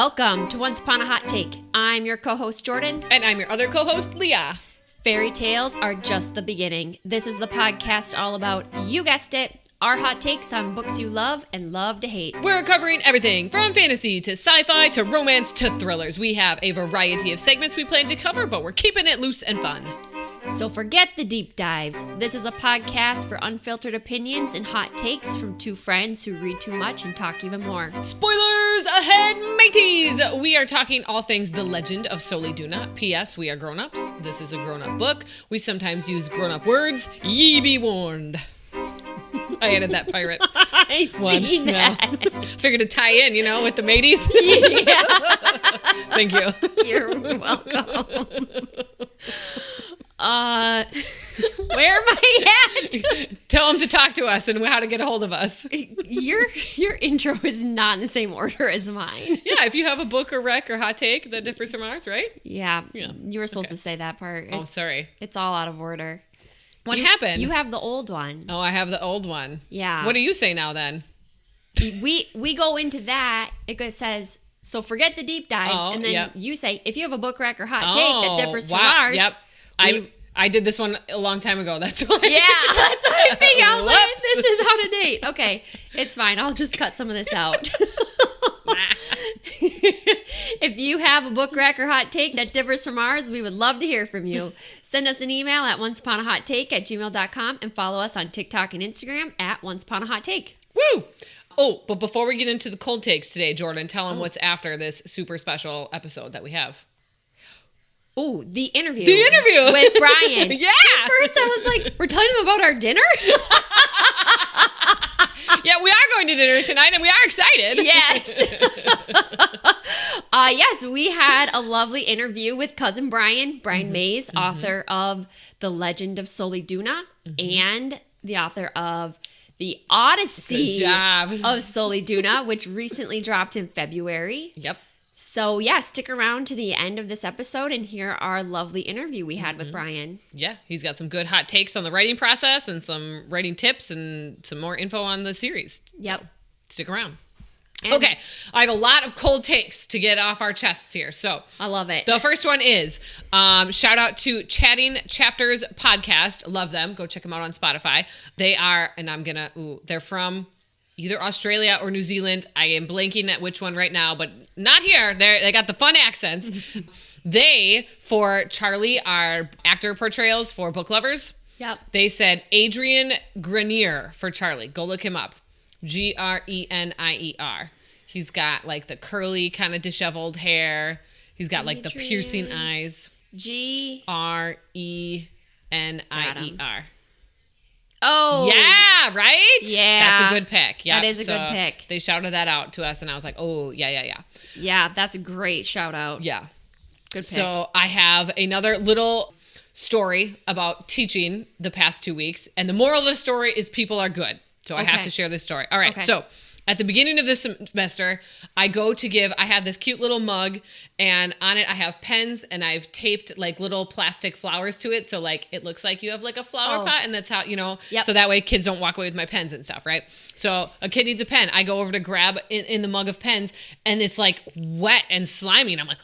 Welcome to Once Upon a Hot Take. I'm your co-host Jordan. And I'm your other co-host Leah. Fairy tales are just the beginning. This is the podcast all about, you guessed it, our hot takes on books you love and love to hate. We're covering everything from fantasy to sci-fi to romance to thrillers. We have a variety of segments we plan to cover, but we're keeping it loose and fun. So forget the deep dives. This is a podcast for unfiltered opinions and hot takes from two friends who read too much and talk even more. Spoilers ahead, mateys! We are talking all things The Legend of Soli Duna. P.S. We are grown-ups. This is a grown-up book. We sometimes use grown-up words. Ye be warned. I added that pirate. I see that. Yeah. Figured to tie in, with the mateys. Yeah. Thank you. You're welcome. Where am I at? Tell them to talk to us and how to get a hold of us. Your intro is not in the same order as mine. Yeah, if you have a book or rec or hot take that differs from ours, right? Yeah. You were supposed to say that part. Sorry. It's all out of order. What happened? You have the old one. Oh, I have the old one. Yeah. What do you say now then? We go into that. It says, so forget the deep dives. And then you say, if you have a book rec or hot take that differs from ours. Yep. I did this one a long time ago. That's why. Yeah, that's what I think. I was like, this is how to date. Okay, it's fine. I'll just cut some of this out. If you have a book rec or hot take that differs from ours, we would love to hear from you. Send us an email at once.upon.a.hot.take@gmail.com and follow us on TikTok and Instagram at once.upon.a.hot.take. Woo! Oh, but before we get into the cold takes today, Jordan, tell them what's after this super special episode that we have. Oh, the interview. The interview with Brian. Yeah. At first I was like, we're telling him about our dinner? Yeah, we are going to dinner tonight and we are excited. Yes. Yes, we had a lovely interview with cousin Brian Maes, author of The Legend of Soli Duna and the author of The Odyssey of Soli Duna, which recently dropped in February. Yep. So, yeah, stick around to the end of this episode and hear our lovely interview we had with Brian. Yeah, he's got some good hot takes on the writing process and some writing tips and some more info on the series. Yep. So, stick around. Okay, I have a lot of cold takes to get off our chests here. So I love it. The first one is shout out to Chatting Chapters Podcast. Love them. Go check them out on Spotify. They are, and they're from either Australia or New Zealand. I am blanking at which one right now, but not here. They got the fun accents. They, for Charlie, are actor portrayals for book lovers. Yep. They said Adrian Grenier for Charlie. Go look him up. Grenier. He's got like the curly kind of disheveled hair. He's got like the piercing eyes. Grenier. Oh. Yeah, right? Yeah. That's a good pick. Yeah. That is a good pick. They shouted that out to us and I was like, oh, yeah. Yeah, that's a great shout out. Yeah. Good pick. So I have another little story about teaching the past 2 weeks. And the moral of the story is people are good. So I have to share this story. All right. Okay. So at the beginning of this semester, I had this cute little mug and on it I have pens and I've taped like little plastic flowers to it. So like it looks like you have like a flower pot and that's how, so that way kids don't walk away with my pens and stuff, right? So a kid needs a pen. I go over to grab in the mug of pens and it's like wet and slimy. And I'm like,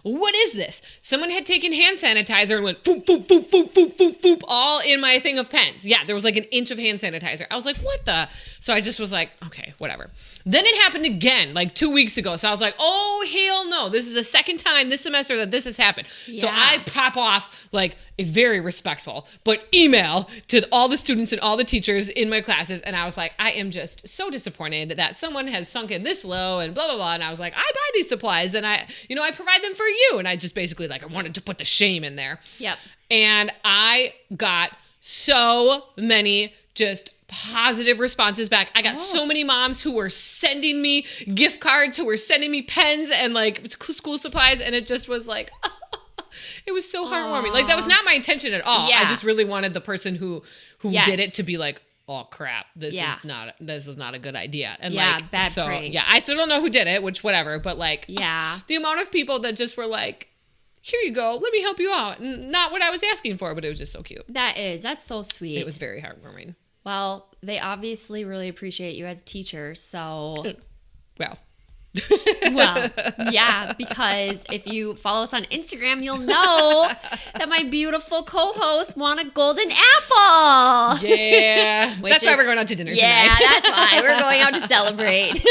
what is this? Someone had taken hand sanitizer and went foop, foop, foop, foop, foop, foop, foop, all in my thing of pens. Yeah, there was like an inch of hand sanitizer. I was like, what the? So I just was like, okay, whatever. Then it happened again, like 2 weeks ago. So I was like, oh, hell no. This is the second time this semester that this has happened. Yeah. So I pop off like a very respectful, but email to all the students and all the teachers in my classes. And I was like, I am just so disappointed that someone has sunk in this low and blah, blah, blah. And I was like, I buy these supplies and I provide them for you. And I just basically I wanted to put the shame in there. Yep. And I got so many just positive responses back. I got so many moms who were sending me gift cards, who were sending me pens and like school supplies. And it just was like, it was so heartwarming. Like that was not my intention at all. Yeah. I just really wanted the person who did it to be like, oh crap, this was not a good idea. And bad prank. Yeah, I still don't know who did it, which whatever, but like the amount of people that just were like, here you go, let me help you out. Not what I was asking for, but it was just so cute. That's so sweet. It was very heartwarming. Well, they obviously really appreciate you as a teacher, so... Well, Well, yeah, because if you follow us on Instagram, you'll know that my beautiful co-host won a golden apple. Yeah. That's why we're going out to dinner tonight. Yeah, that's why. We're going out to celebrate.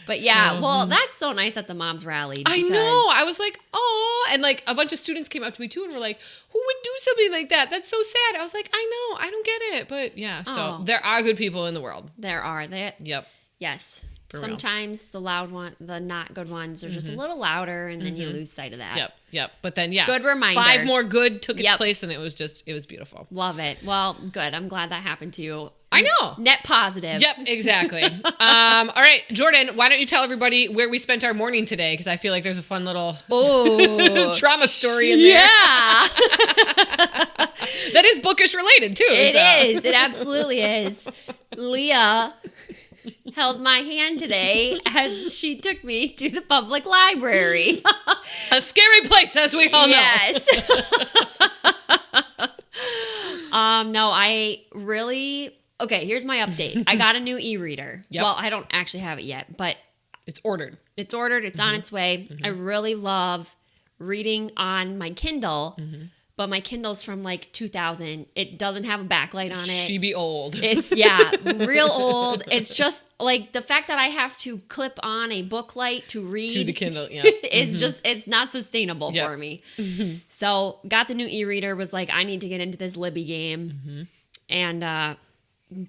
But yeah, well, that's so nice that the moms rallied. I know. I was like, oh, and like a bunch of students came up to me too and were like, who would do something like that? That's so sad. I was like, I know. I don't get it. But yeah, so there are good people in the world. There are. Yep. Yes. For sometimes the loud one, the not good ones are just a little louder, and then you lose sight of that. Yep. But then, yeah. Good reminder. 5 more good took its place, and it was beautiful. Love it. Well, good. I'm glad that happened to you. I know. Net positive. Yep, exactly. All right, Jordan, why don't you tell everybody where we spent our morning today? Because I feel like there's a fun little trauma story in there. Yeah. That is bookish related, too. It is. It absolutely is. Leah held my hand today as she took me to the public library. A scary place, as we all know. Yes. No, I really... Okay, here's my update. I got a new e-reader. Yep. Well, I don't actually have it yet, but... It's ordered. It's ordered. It's on its way. I really love reading on my Kindle, but my Kindle's from like 2000. It doesn't have a backlight on it. She be old. It's, real old. It's just like the fact that I have to clip on a book light to read. To the Kindle, yeah. It's just, it's not sustainable for me. So got the new e-reader, was like, I need to get into this Libby game. And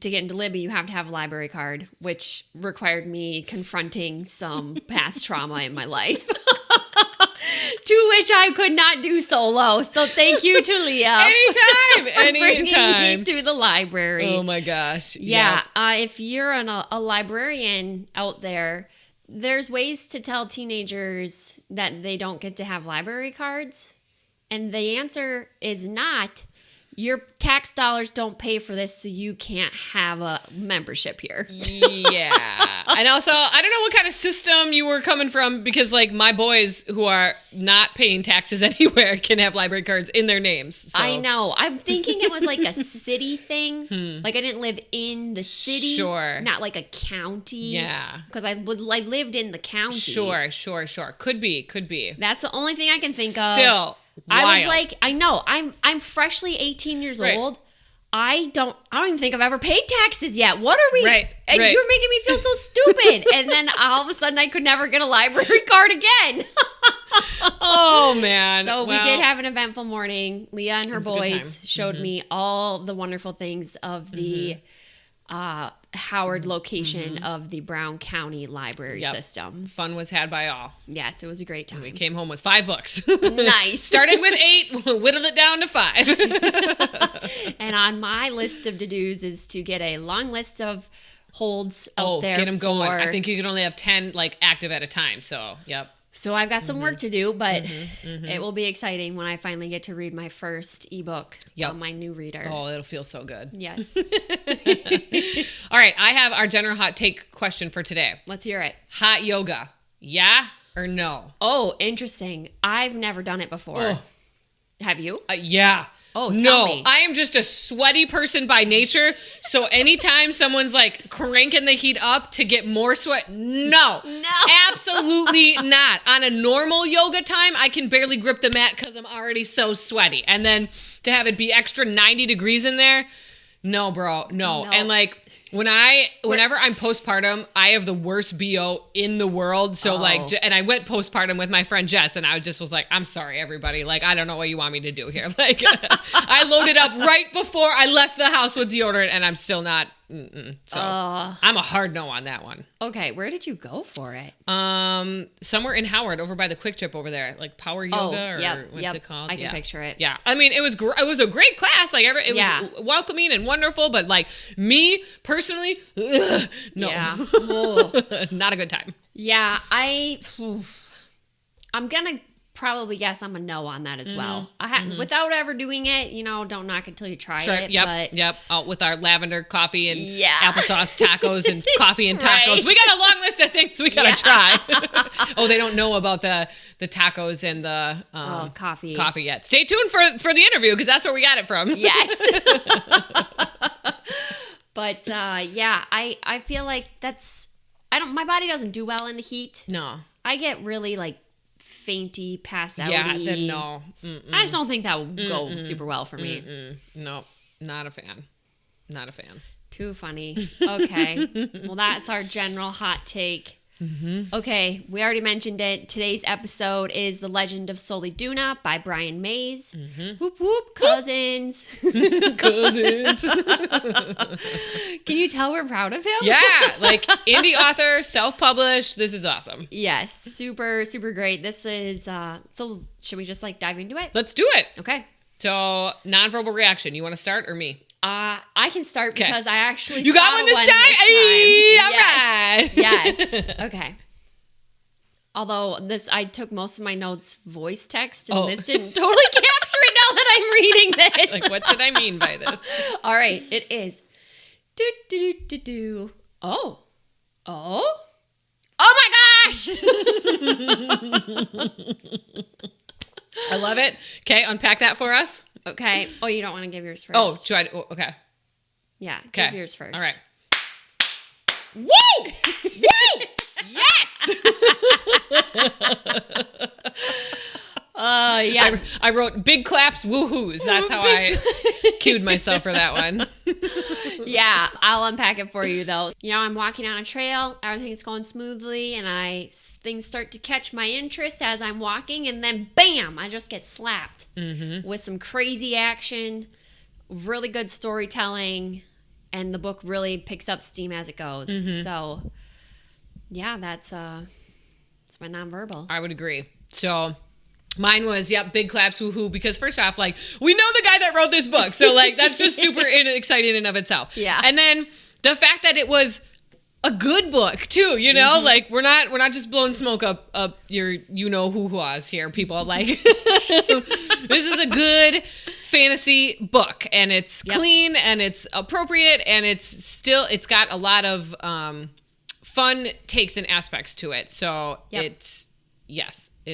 to get into Libby, you have to have a library card, which required me confronting some past trauma in my life. To which I could not do solo. So thank you to Leah. Anytime. Bringing me to the library. Oh my gosh. Yeah. If you're a librarian out there, there's ways to tell teenagers that they don't get to have library cards. And the answer is not, your tax dollars don't pay for this, so you can't have a membership here. Yeah. And also, I don't know what kind of system you were coming from, because like my boys who are not paying taxes anywhere can have library cards in their names. So. I know. I'm thinking it was like a city thing. Like I didn't live in the city. Sure. Not like a county. Yeah. Because I lived in the county. Sure. Could be. That's the only thing I can think of. Still. I wild. was like, I know, I'm freshly 18 years old. I don't even think I've ever paid taxes yet. What are we? And you're making me feel so stupid. And then all of a sudden I could never get a library card again. Oh man. So we did have an eventful morning. Leah and her boys showed me all the wonderful things of the Howard location of the Brown County library system. Fun was had by all. Yes, it was a great time. We came home with 5 books. Nice. Started with 8, whittled it down to 5. And on my list of to-dos is to get a long list of holds out there. Get them going. I think you can only have 10 like active at a time. So, yep. So I've got some work to do, but it will be exciting when I finally get to read my first ebook on my new reader. Oh, it'll feel so good. Yes. All right. I have our general hot take question for today. Let's hear it. Hot yoga. Yeah or no? Oh, interesting. I've never done it before. Oh. Have you? Yeah. Oh, no. me. I am just a sweaty person by nature. So anytime someone's like cranking the heat up to get more sweat, no. Absolutely not. On a normal yoga time, I can barely grip the mat because I'm already so sweaty. And then to have it be extra 90 degrees in there, no, bro, no. And like whenever I'm postpartum, I have the worst BO in the world. So and I went postpartum with my friend Jess, and I just was like, I'm sorry, everybody. Like, I don't know what you want me to do here. Like, I loaded up right before I left the house with deodorant, and I'm still not. So I'm a hard no on that one. Okay, where did you go for it? Somewhere in Howard, over by the Quick Trip over there, like Power Yoga what's it called? I can picture it. Yeah, I mean it was a great class. Like it was welcoming and wonderful, but like me personally, no, not a good time. Yeah, I'm gonna probably guess I'm a no on that as well. Without ever doing it, don't knock it till you try it. Yep. Out with our lavender coffee and applesauce tacos and coffee and tacos. Right. We got a long list of things we gotta try. Oh, they don't know about the tacos and the coffee yet. Stay tuned for the interview because that's where we got it from. Yes. But I feel like I my body doesn't do well in the heat. No. I get really like fainty, pass out. Yeah, then no. I just don't think that would go super well for me. No, not a fan. Not a fan. Too funny. Okay. Well, that's our general hot take. Okay, we already mentioned it. Today's episode is The Legend of Soli Duna by Brian Maes. Whoop whoop, cousins. Cousins. Can you tell we're proud of him? Yeah, like indie author, self-published. This is awesome. Yes, super, super great. This is, so should we just like dive into it? Let's do it. Okay. So, nonverbal reaction. You want to start or me? I can start because I actually You got one this time? Hey, all right. Yes. Okay. Although I took most of my notes voice text, and this didn't totally capture it now that I'm reading this. Like, what did I mean by this? All right, it is. Do do do do do. Oh my gosh! I love it. Okay, unpack that for us. Okay. Oh, you don't want to give yours first. Oh, try to. Okay. Yeah, give yours first. All right. Woo! Woo! Yes! Yeah. I wrote big claps, woohoos. That's how I cued myself for that one. Yeah, I'll unpack it for you though. You know, I'm walking on a trail, everything's going smoothly, and things start to catch my interest as I'm walking, and then bam, I just get slapped with some crazy action, really good storytelling, and the book really picks up steam as it goes. So, yeah, that's my nonverbal. I would agree. So mine was, big claps, woohoo, because first off, like, we know the guy that wrote this book. So, like, that's just super exciting in and of itself. Yeah. And then the fact that it was a good book, too, you know? Like, we're not just blowing smoke up your you-know-who-whoas here, people. Like, this is a good fantasy book. And it's clean, and it's appropriate, and it's got a lot of fun takes and aspects to it. So, it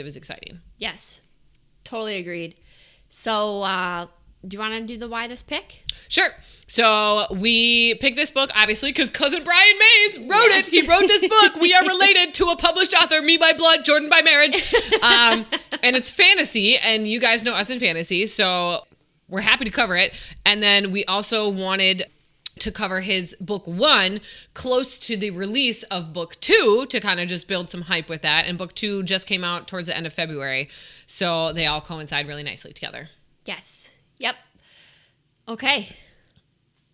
was exciting. Yes, totally agreed. So, do you want to do the why this pick? Sure. So we picked this book, obviously, because cousin Brian Maes wrote it. He wrote this book. We are related to a published author, me by blood, Jordan by marriage. And it's fantasy, and you guys know us in fantasy, so we're happy to cover it. And then we also wanted to cover his book 1 close to the release of book 2 to kind of just build some hype with that. And book 2 just came out towards the end of February, so they all coincide really nicely together. Yes. Yep. Okay.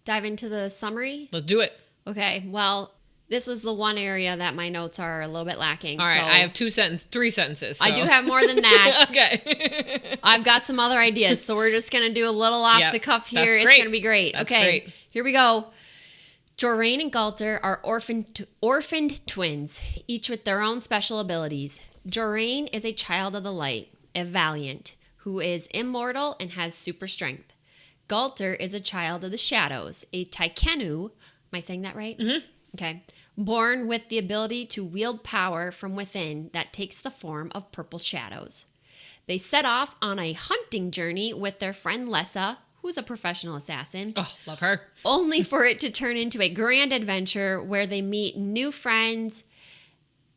Dive into the summary. Let's do it. Okay. Well, this was the one area that my notes are a little bit lacking. All right. So I have 3 sentences. So. I do have more than that. Okay. I've got some other ideas, so we're just going to do a little off the cuff here. That's it's great. going to be great. That's okay. Great. Here we go. Jorane and Galter are orphaned twins, each with their own special abilities. Jorane is a child of the light, a valiant, who is immortal and has super strength. Galter is a child of the shadows, a taikenu. Am I saying that right? Mm-hmm. Okay. Born with the ability to wield power from within that takes the form of purple shadows. They set off on a hunting journey with their friend Lessa, who's a professional assassin. Oh, love her. Only for it to turn into a grand adventure where they meet new friends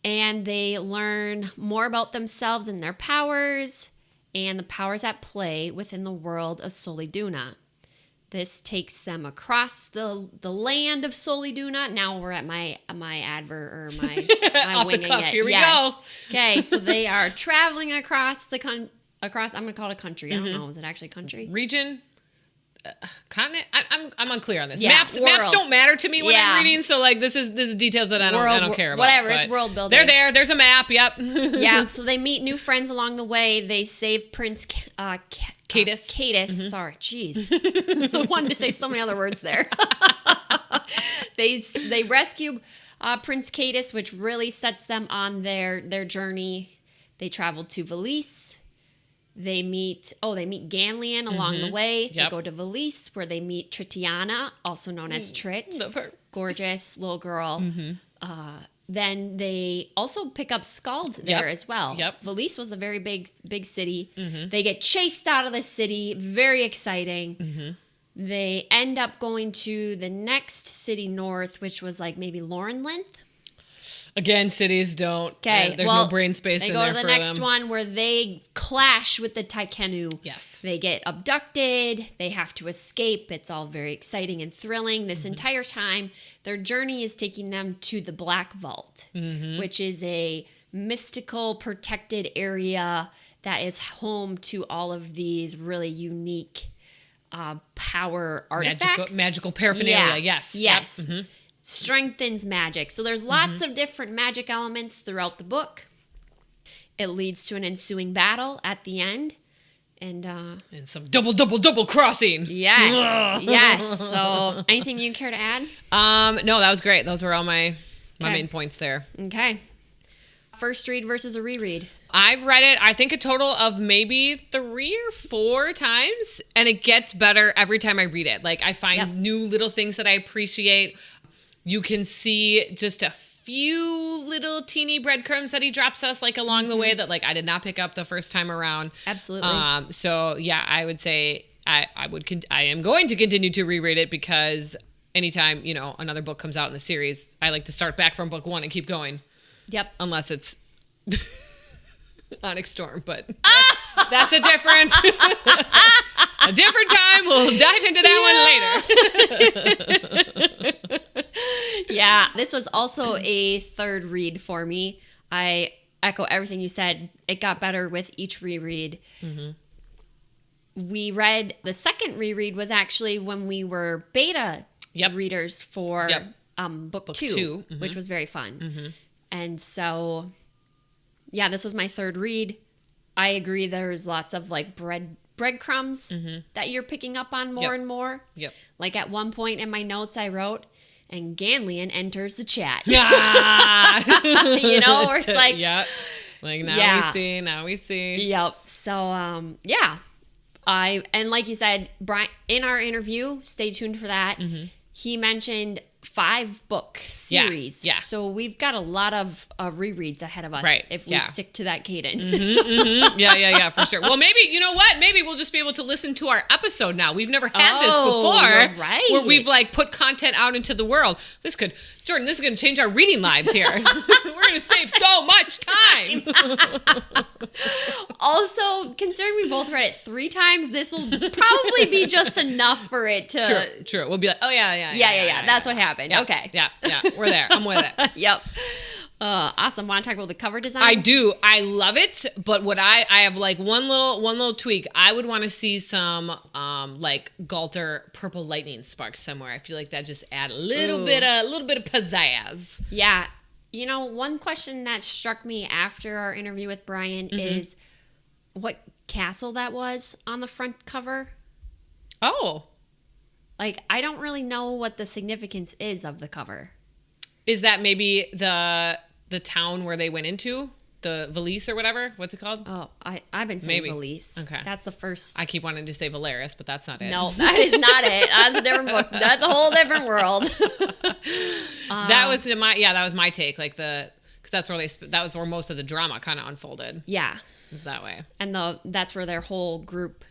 and they learn more about themselves and their powers and the powers at play within the world of Soli Duna. This takes them across the land of Soli Duna. Now we're at my advert or my off the cuff. Here we go. Okay, so they are traveling across I'm going to call it a country. I don't know. Is it actually a country? Region? Continent? I'm unclear on this. Yeah, maps don't matter to me when I'm reading, so like this is details that I don't care about. Whatever, it's world building. They're there. There's a map. Yep. Yeah. So they meet new friends along the way. They save Prince Cadus. Sorry, jeez. I wanted to say so many other words there. They rescue Prince Cadus, which really sets them on their journey. They travel to Valise. They meet Ganlian along the way. Yep. They go to Valise, where they meet Tritiana, also known as Trit. Love her. Gorgeous little girl. Then they also pick up Skald there as well. Yep. Valise was a very big city. They get chased out of the city. Very exciting. They end up going to the next city north, which was like maybe Laurenlinth. Again, cities don't. Okay. There's no brain space in there for them. They go to the next one where they clash with the Taikenu. Yes. They get abducted. They have to escape. It's all very exciting and thrilling. This entire time, their journey is taking them to the Black Vault, which is a mystical, protected area that is home to all of these really unique power artifacts. Magical paraphernalia, yes. Yes. Yep. Strengthens magic. So there's lots of different magic elements throughout the book. It leads to an ensuing battle at the end. And some double crossing. Yes. Yes. So anything you care to add? No, that was great. Those were all my main points there. Okay. First read versus a reread. I've read it, I think, a total of maybe 3 or 4 times, and it gets better every time I read it. Like, I find new little things that I appreciate. You can see just a few little teeny breadcrumbs that he drops us, like, along the way that, like, I did not pick up the first time around. Absolutely. So yeah, I would say I am going to continue to reread it, because anytime, another book comes out in the series, I like to start back from book 1 and keep going. Yep. Unless it's Onyx Storm, but that's a different time. We'll dive into that one later. Yeah, this was also a third read for me. I echo everything you said. It got better with each reread. We read, the second reread was actually when we were beta readers for book 2, which was very fun. And so, yeah, this was my third read. I agree there's lots of like breadcrumbs that you're picking up on more and more. Like at one point in my notes I wrote, and Ganlian enters the chat. Where it's like... Like now we see. Yep. So, yeah. And like you said, Brian, in our interview, stay tuned for that. He mentioned 5-book series. Yeah. So we've got a lot of rereads ahead of us if we stick to that cadence. Yeah, for sure. Well, maybe, you know what? Maybe we'll just be able to listen to our episode now. We've never had this before. Right. Where we've like put content out into the world. Jordan, this is going to change our reading lives here. We're going to save so much time. Also, considering we both read it 3 times, this will probably be just enough for it to... True. We'll be like, oh, yeah. That's what happened. Yeah. Okay. Yeah. We're there. I'm with it. Yep. Awesome. Want to talk about the cover design? I do. I love it. But what I have like one little tweak. I would want to see some like Galter purple lightning sparks somewhere. I feel like that just add a little bit of pizzazz. Yeah. One question that struck me after our interview with Brian is what castle that was on the front cover. Oh. Like, I don't really know what the significance is of the cover. Is that maybe the town where they went into? The Valise or whatever? What's it called? Oh, I've been saying Valise. Okay. That's the first. I keep wanting to say Valeris, but that's not it. No, that is not it. That's a different book. That's a whole different world. That was my take. Like because that was where most of the drama kind of unfolded. Yeah. It's that way. And that's where their whole group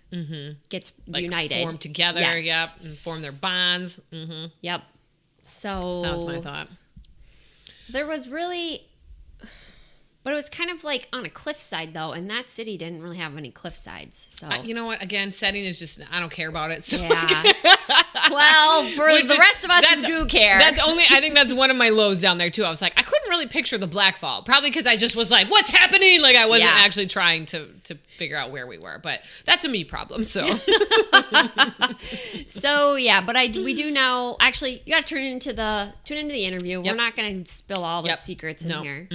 gets united. Form together. Yes. Yep. And form their bonds. Yep. So. That was my thought. There was really... But it was kind of like on a cliffside, though, and that city didn't really have any cliff sides. So you know what? Again, setting is just, I don't care about it. So. Yeah. Well, for the rest of us who do care. I think that's one of my lows down there, too. I was like, I couldn't really picture the Black Vault. Probably because I just was like, what's happening? Like, I wasn't actually trying to figure out where we were. But that's a me problem, so. So, yeah, but we do now. Actually, you got to tune into the interview. Yep. We're not going to spill all the secrets in here.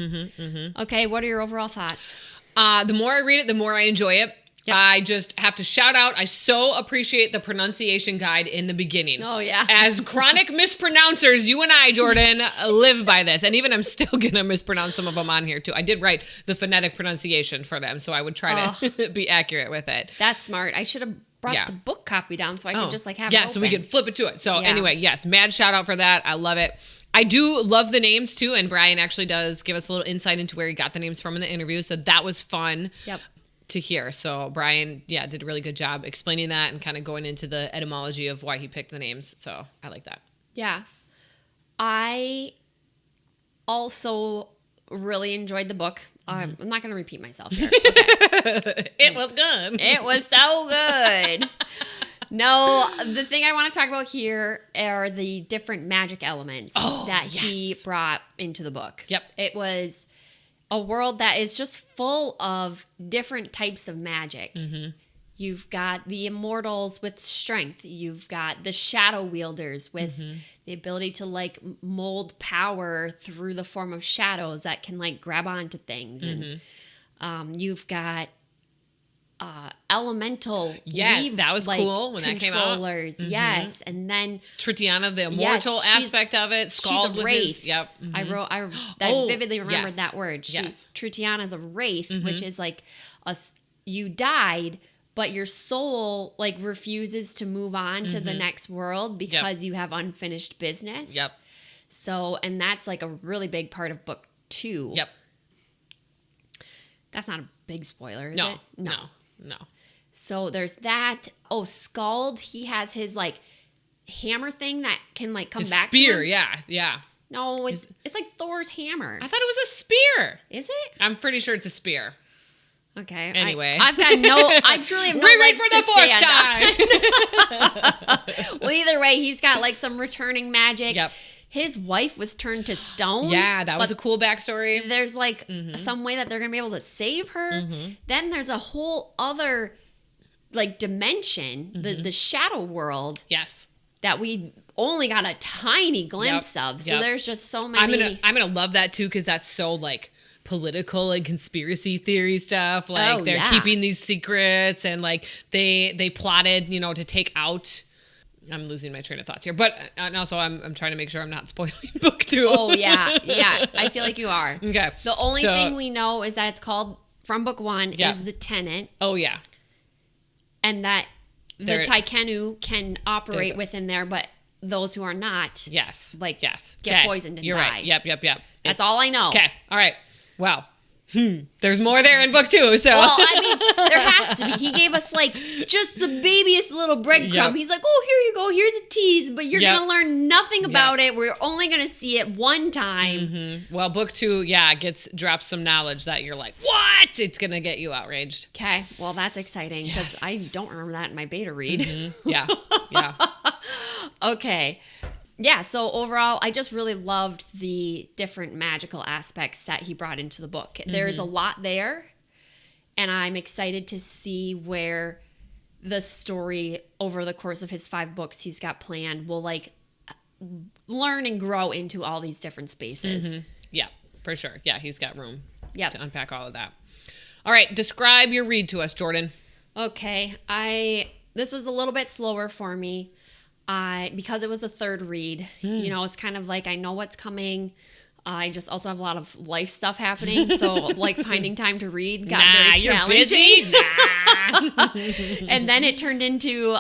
Okay, what are your overall thoughts? The more I read it, the more I enjoy it. Yep. I just have to shout out, I so appreciate the pronunciation guide in the beginning. Oh, yeah. As chronic mispronouncers, you and I, Jordan, live by this. And even I'm still going to mispronounce some of them on here, too. I did write the phonetic pronunciation for them, so I would try to be accurate with it. That's smart. I should have brought the book copy down so I could just have it open. Yeah, so we could flip it to it. So anyway, yes, mad shout out for that. I love it. I do love the names, too, and Brian actually does give us a little insight into where he got the names from in the interview, so that was fun to hear. So Brian, did a really good job explaining that and kind of going into the etymology of why he picked the names, so I like that. Yeah. I also really enjoyed the book. I'm not going to repeat myself here. Okay. It was good. It was so good. No, the thing I want to talk about here are the different magic elements that he brought into the book. Yep. It was a world that is just full of different types of magic. Mm-hmm. You've got the immortals with strength. You've got the shadow wielders with the ability to like mold power through the form of shadows that can like grab onto things. And you've got elemental that was like, cool when that came out. Controllers, yes. And then Tritiana, the immortal aspect of it. Scald she's a wraith. I vividly remembered that word. Tritiana's a wraith, which is like you died, but your soul like refuses to move on to the next world because you have unfinished business. Yep. So, and that's like a really big part of book 2. Yep. That's not a big spoiler, is No, it? No. So there's that. Oh, Scald, he has his like hammer thing that can like come back spear, to him. yeah. No, it's like Thor's hammer. I thought it was a spear. Is it? I'm pretty sure it's a spear. Okay. Anyway. I truly have no Reread legs for the to fourth stand. Well, either way, he's got like some returning magic. Yep. His wife was turned to stone. Yeah, that was a cool backstory. There's like some way that they're going to be able to save her. Then there's a whole other like dimension, the shadow world. Yes. That we only got a tiny glimpse of. So there's just so many. I'm gonna love that too, because that's so like political and conspiracy theory stuff. Like they're keeping these secrets, and like they plotted, to take out. I'm losing my train of thoughts here, but and also I'm trying to make sure I'm not spoiling book 2. Oh yeah. I feel like you are. Okay. The only thing we know is that it's called from book 1 is the Tenant. Oh yeah. And that the Taikenu can operate within there, but those who are not, get poisoned and You're die. Right. Yep. That's all I know. Okay. All right. Wow. There's more there in book 2. So well, I mean, there has to be. He gave us like just the babyest little breadcrumb. Yep. He's like, "Oh, here you go. Here's a tease, but you're gonna learn nothing about it. We're only gonna see it one time." Well, book 2, drops some knowledge that you're like, "What?" It's gonna get you outraged. Okay. Well, that's exciting because I don't remember that in my beta read. Yeah. Okay. Yeah, so overall, I just really loved the different magical aspects that he brought into the book. There's a lot there, and I'm excited to see where the story over the course of his 5 books he's got planned will like learn and grow into all these different spaces. Yeah, for sure. Yeah, he's got room to unpack all of that. All right, describe your read to us, Jordan. Okay, this was a little bit slower for me. Because it was a third read, it's kind of like I know what's coming. I just also have a lot of life stuff happening, so like finding time to read got very challenging. You're busy? And then it turned into,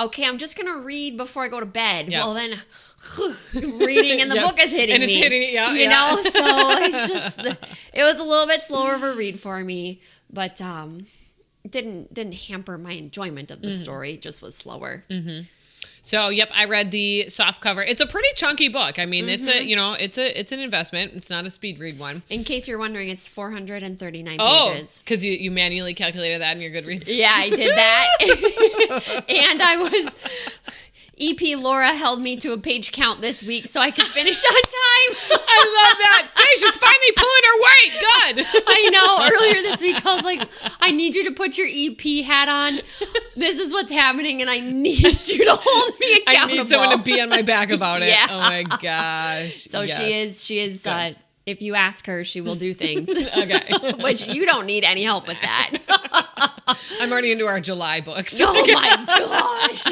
okay, I'm just gonna read before I go to bed. Well, then reading in the book is hitting me. And it's hitting, you know. So it's just it was a little bit slower of a read for me, but didn't hamper my enjoyment of the story. It just was slower. So, I read the soft cover. It's a pretty chunky book. I mean, it's an investment. It's not a speed read one. In case you're wondering, it's 439 pages. Because you manually calculated that in your Goodreads. Yeah, I did that. And EP Laura held me to a page count this week so I could finish on time. I love that. Hey, she's finally pulling her weight. Good. I know. Earlier this week, I was like, I need you to put your EP hat on. This is what's happening, and I need you to hold me accountable. I need someone to be on my back about it. Yeah. Oh, my gosh. So she is. If you ask her, she will do things. Okay. Which you don't need any help with that. I'm already into our July books. Oh, my gosh.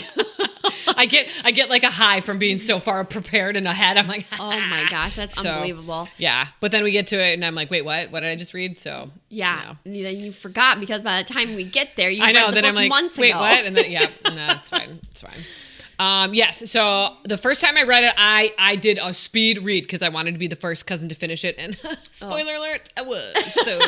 I get like a high from being so far prepared and ahead. I'm like, oh my gosh, that's unbelievable. Yeah, but then we get to it and I'm like, wait, what? What did I just read? So you forgot because by the time we get there, you read the book like, months wait, ago. What? And then no, it's fine. It's fine. Yes. So the first time I read it, I did a speed read because I wanted to be the first cousin to finish it. And spoiler alert, I was. So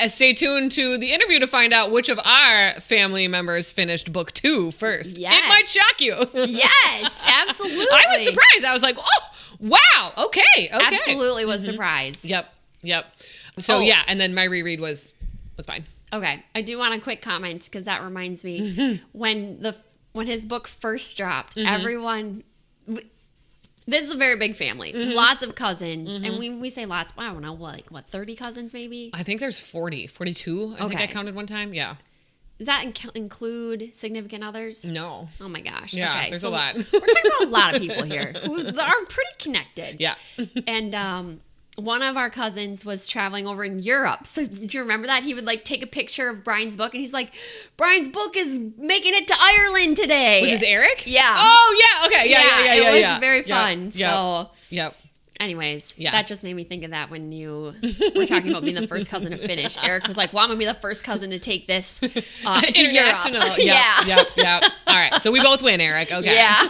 stay tuned to the interview to find out which of our family members finished book 2 first. Yes. It might shock you. Yes, absolutely. I was surprised. I was like, oh, Wow. Okay. Absolutely was surprised. Yep. So yeah, and then my reread was fine. Okay, I do want a quick comment because that reminds me when his book first dropped, everyone. This is a very big family, lots of cousins, and we say lots. I don't know, like 30 cousins maybe. I think there's 42. I think I counted one time. Yeah. Does that include significant others? No. Oh my gosh. Yeah, okay, there's a lot. We're talking about a lot of people here who are pretty connected. Yeah. And one of our cousins was traveling over in Europe. So do you remember that? He would like take a picture of Brian's book and he's like, Brian's book is making it to Ireland today. Was this Eric? Yeah. Oh, yeah. Okay. Yeah. It was very fun. Yeah. So, yep. Anyways, that just made me think of that when you were talking about being the first cousin to finish. Eric was like, well, I'm going to be the first cousin to take this to international. Europe. Yep. All right. So we both win, Eric. Okay. Yeah.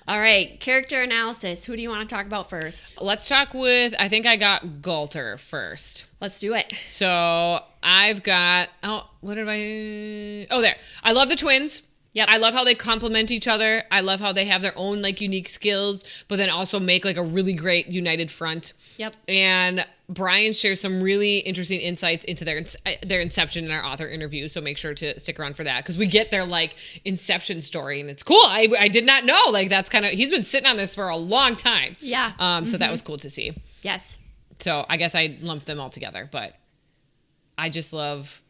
All right. Character analysis. Who do you want to talk about first? Let's talk with, I think I got Galter first. Let's do it. So I've got, there. I love the twins. Yep. I love how they complement each other. I love how they have their own like unique skills, but then also make like a really great united front. Yep. And Brian shares some really interesting insights into their inception in our author interview. So make sure to stick around for that because we get their like inception story and it's cool. I did not know like that's kind of, he's been sitting on this for a long time. Yeah. So that was cool to see. Yes. So I guess I lumped them all together, but I just love.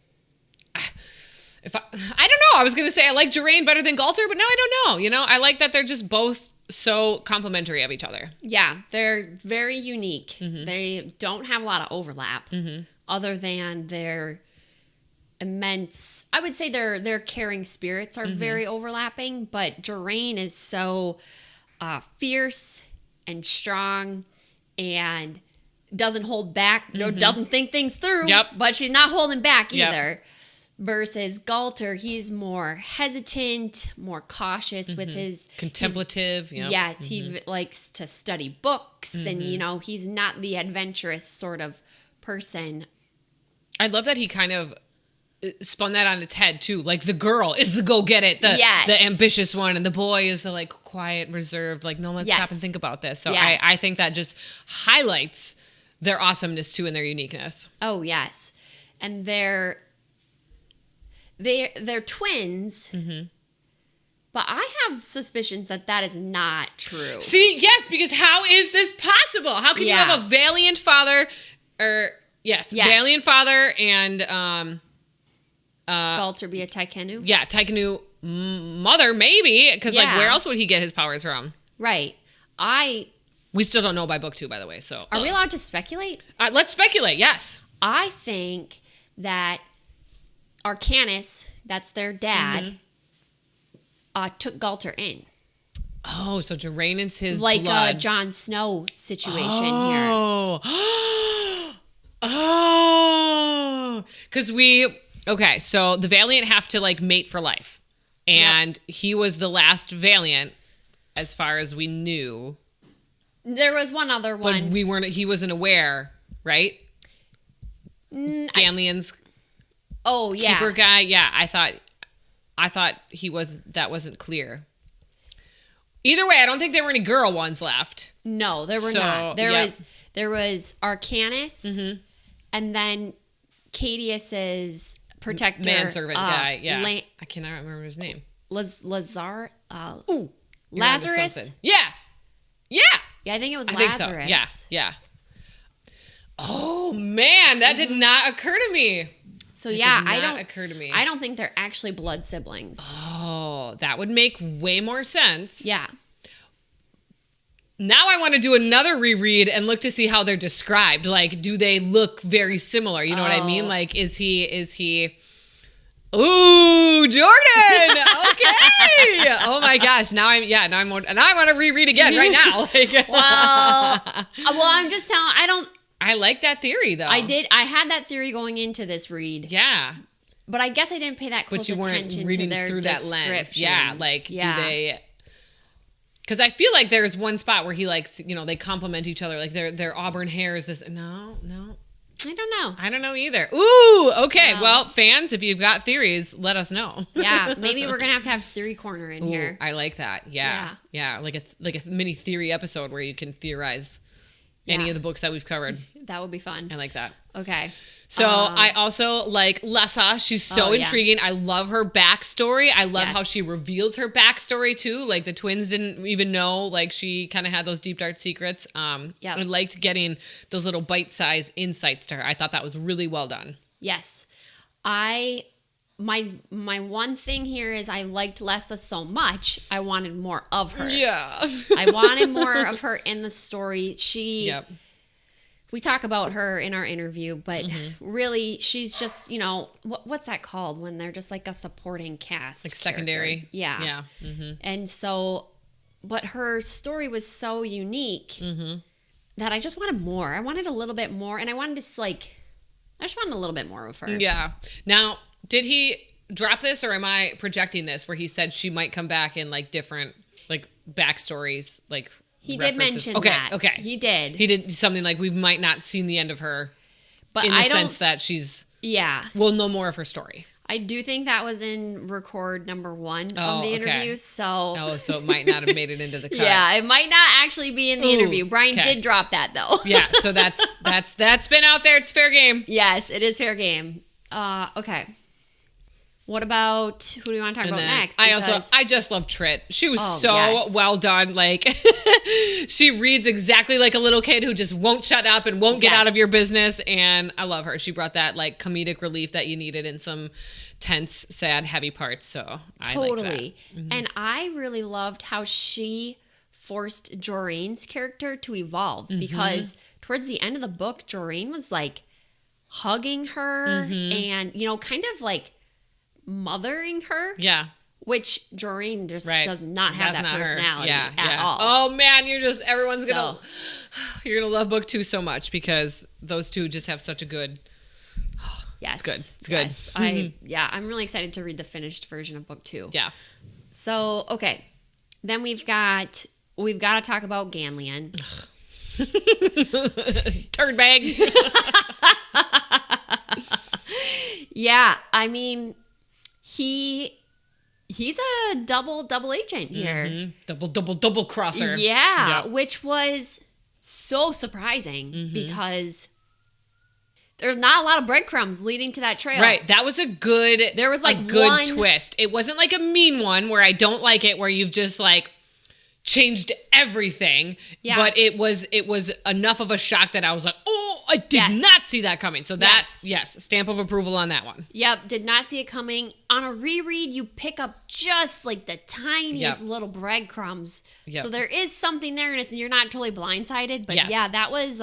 I don't know. I was going to say I like Jordan better than Galter, but now I don't know. You know, I like that they're just both so complimentary of each other. Yeah, they're very unique. They don't have a lot of overlap other than their immense, I would say their caring spirits are very overlapping, but Jordan is so fierce and strong and doesn't hold back, doesn't think things through, but she's not holding back either. Versus Galter, he's more hesitant, more cautious with his... Contemplative. Yes, he likes to study books and, you know, he's not the adventurous sort of person. I love that he kind of spun that on its head, too. Like, the girl is the go-get-it, the ambitious one, and the boy is the, like, quiet, reserved, like, no, let's stop and think about this. So I think that just highlights their awesomeness, too, and their uniqueness. Oh, yes. And they're twins, but I have suspicions that is not true. See, yes, because how is this possible? How can you have a valiant father, valiant father and Galter be a Taikenu? Yeah, Taikenu mother maybe, because like where else would he get his powers from? Right. We still don't know by book 2, by the way. So are we allowed to speculate? Let's speculate. Yes. I think that Arcanus, that's their dad, took Galter in. Oh, so Jordan is his like blood. A Jon Snow situation here. Oh, because so the Valiant have to like mate for life, and he was the last Valiant, as far as we knew. There was one other one, but he wasn't aware, right? Ganleon's. Oh yeah, keeper guy. Yeah, I thought he was. That wasn't clear. Either way, I don't think there were any girl ones left. No, there were not. There was Arcanus, and then Cadius's protector, manservant guy. Yeah, I cannot remember his name. Lazarus. Yeah. I think it was Lazarus. So. Yeah. Oh man, that did not occur to me. So I don't think they're actually blood siblings. Oh, that would make way more sense. Yeah. Now I want to do another reread and look to see how they're described. Like, do they look very similar? You know what I mean? Like, is he? Ooh, Jordan. Okay. Oh my gosh. Now I want to reread again right now. Like, well, I'm just telling. I like that theory, though. I had that theory going into this read. Yeah. But I guess I didn't pay that close attention to their through that lens. Yeah, do they... Because I feel like there's one spot where he likes, they complement each other. Like their auburn hair is this... No. I don't know. I don't know either. Ooh, okay. Well, fans, if you've got theories, let us know. Yeah, maybe we're gonna have theory corner in here. I like that. Yeah. Like a mini theory episode where you can theorize any of the books that we've covered. That would be fun. I like that. Okay. So I also like Lessa. She's so intriguing. I love her backstory. I love how she reveals her backstory too. Like the twins didn't even know. Like she kind of had those deep dark secrets. I liked getting those little bite-sized insights to her. I thought that was really well done. Yes. My one thing here is I liked Lessa so much. I wanted more of her. Yeah. I wanted more of her in the story. We talk about her in our interview, but really she's just, what's that called when they're just like a supporting cast? Like secondary. Character. Yeah. Yeah. Mm-hmm. And so, but her story was so unique that I just wanted more. I wanted a little bit more, and I just wanted a little bit more of her. Yeah. Now, did he drop this, or am I projecting this where he said she might come back in like different like backstories, like he references? did mention that. Okay. He did. He did something like we might not seen the end of her, but in the sense that she's we'll know more of her story. I do think that was in record number 1 of the interview. So so it might not have made it into the cut. Yeah, it might not actually be in the interview. Brian did drop that though. Yeah, so that's been out there. It's fair game. Yes, it is fair game. Okay. What about, who do you want to talk about next? I just love Trit. She was well done. Like, she reads exactly like a little kid who just won't shut up and won't get out of your business. And I love her. She brought that like comedic relief that you needed in some tense, sad, heavy parts. So I like that. Mm-hmm. And I really loved how she forced Joreen's character to evolve because towards the end of the book, Joreen was like hugging her and, kind of like mothering her. Yeah. Which Joreen just does not have that personality at all. Oh man, you're gonna love book 2 so much because those two just have such a good. Yes, it's good. Yes, I'm really excited to read the finished version of book 2. Yeah. So okay, then we've got to talk about Ganlian. Turd bag. Yeah, I mean. He's a double agent here. Double crosser. Yeah, which was so surprising because there's not a lot of breadcrumbs leading to that trail. Right. That was there was like a good twist. It wasn't like a mean one where I don't like it, where you've just like changed everything. Yeah. But it was enough of a shock that I was like, oh, I did not see that coming. So that's, stamp of approval on that one. Yep, did not see it coming. On a reread, you pick up just like the tiniest little breadcrumbs. Yep. So there is something there, and you're not totally blindsided. But that was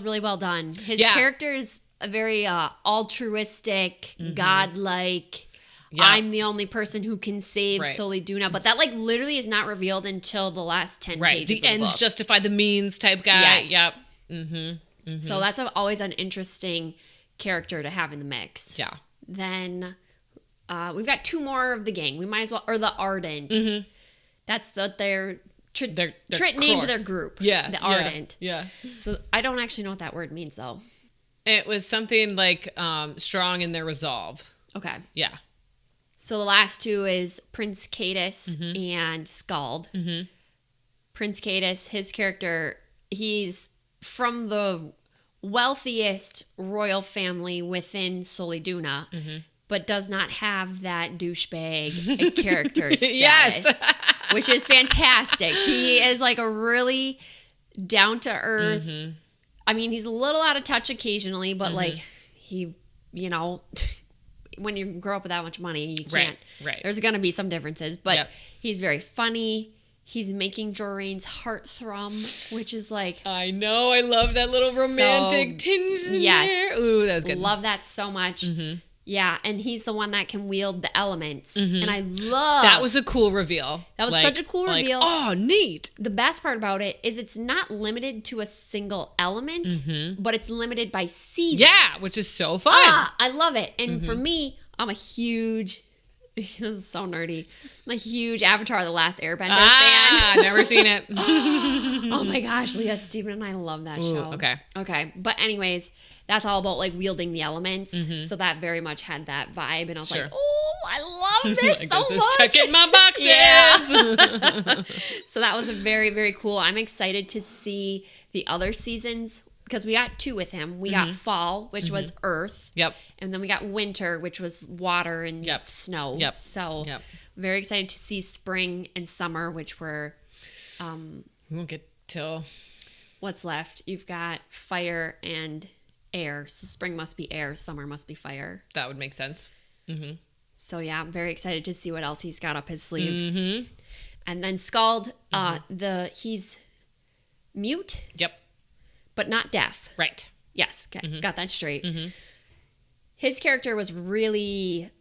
really well done. His character is a very altruistic, godlike. Yeah. I'm the only person who can save Soli Duna, but that like literally is not revealed until the last 10 pages. The ends justify the means type guy. Yes. Yep. So that's always an interesting character to have in the mix. Yeah. Then we've got 2 more of the gang. We might as well, or the Ardent. That's their Trit named their group. Yeah. The Ardent. Yeah. So I don't actually know what that word means though. It was something like strong in their resolve. Okay. Yeah. So the last 2 is Prince Cadus and Skald. Prince Cadus, his character, he's from the wealthiest royal family within Soli Duna, but does not have that douchebag character status, which is fantastic. He is like a really down-to-earth. I mean, he's a little out of touch occasionally, but like he, when you grow up with that much money, you can't. Right. There's going to be some differences, but he's very funny. He's making Joreen's heart thrum, which is like... I know. I love that little romantic tinge in there. Ooh, that was good. Love that so much. Yeah, and he's the one that can wield the elements. And I love... That was a cool reveal. That was such a cool reveal. Oh, neat. The best part about it is it's not limited to a single element, but it's limited by season. Yeah, which is so fun. I love it. And for me, I'm a huge this is so nerdy. I'm a huge Avatar: The Last Airbender fan. Never seen it. Oh my gosh, Leah, Steven and I love that show. Okay. But anyways, that's all about like wielding the elements. So that very much had that vibe. And I was like, oh, I love this so much. Checking my boxes. Yeah. So that was a very, very cool. I'm excited to see the other seasons. Because we got 2 with him. We got fall, which was earth. Yep. And then we got winter, which was water and snow. Yep. So very excited to see spring and summer, which were... we won't get till... What's left? You've got fire and air. So spring must be air. Summer must be fire. That would make sense. So yeah, I'm very excited to see what else he's got up his sleeve. And then Scald, he's mute. Yep. But not deaf. Right. Yes. Okay. Got that straight. His character was really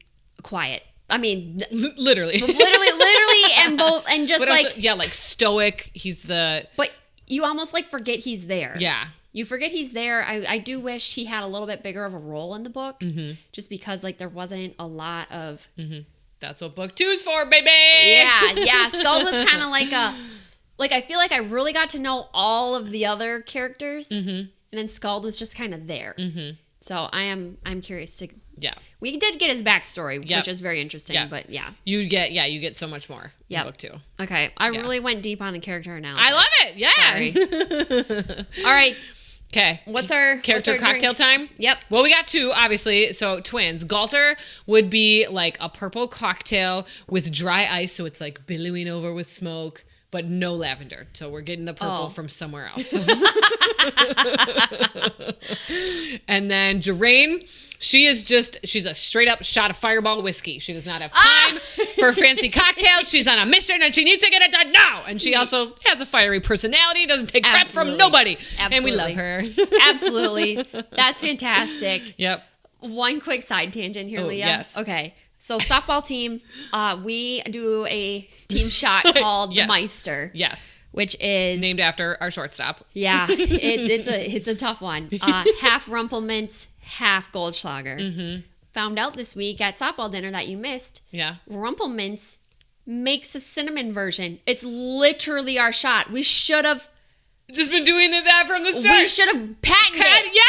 quiet. I mean, literally, and just but like, also, like stoic. He's but you almost like forget he's there. Yeah. You forget he's there. I do wish he had a little bit bigger of a role in the book, just because like there wasn't a lot of. That's what book 2's for, baby. Yeah. Skuld was kind of like a. Like, I feel like I really got to know all of the other characters, and then Skuld was just kind of there. So I'm curious to... Yeah. We did get his backstory, which is very interesting, but yeah. You get so much more in book 2. Okay. I really went deep on the character analysis. I love it. Yeah. Sorry. All right. Okay. What's our cocktail drinks? time? Yep. Well, we got 2, obviously. So twins. Galter would be like a purple cocktail with dry ice, so it's like billowing over with smoke. But no lavender. So we're getting the purple from somewhere else. And then Jeraine, she's a straight up shot of Fireball whiskey. She does not have time for fancy cocktails. She's on a mission and she needs to get it done now. And she also has a fiery personality, doesn't take crap from nobody. Absolutely. And we love her. Absolutely. That's fantastic. Yep. One quick side tangent here, Leah. Yes. Okay. So softball team, we do a team shot called the Meister. Yes. Which is named after our shortstop. Yeah. It's a tough one. Half Rumpelminz, half Goldschlager. Found out this week at softball dinner that you missed. Yeah. Rumpelminz makes a cinnamon version. It's literally our shot. We should have just been doing that from the start. We should have patented it. Yeah.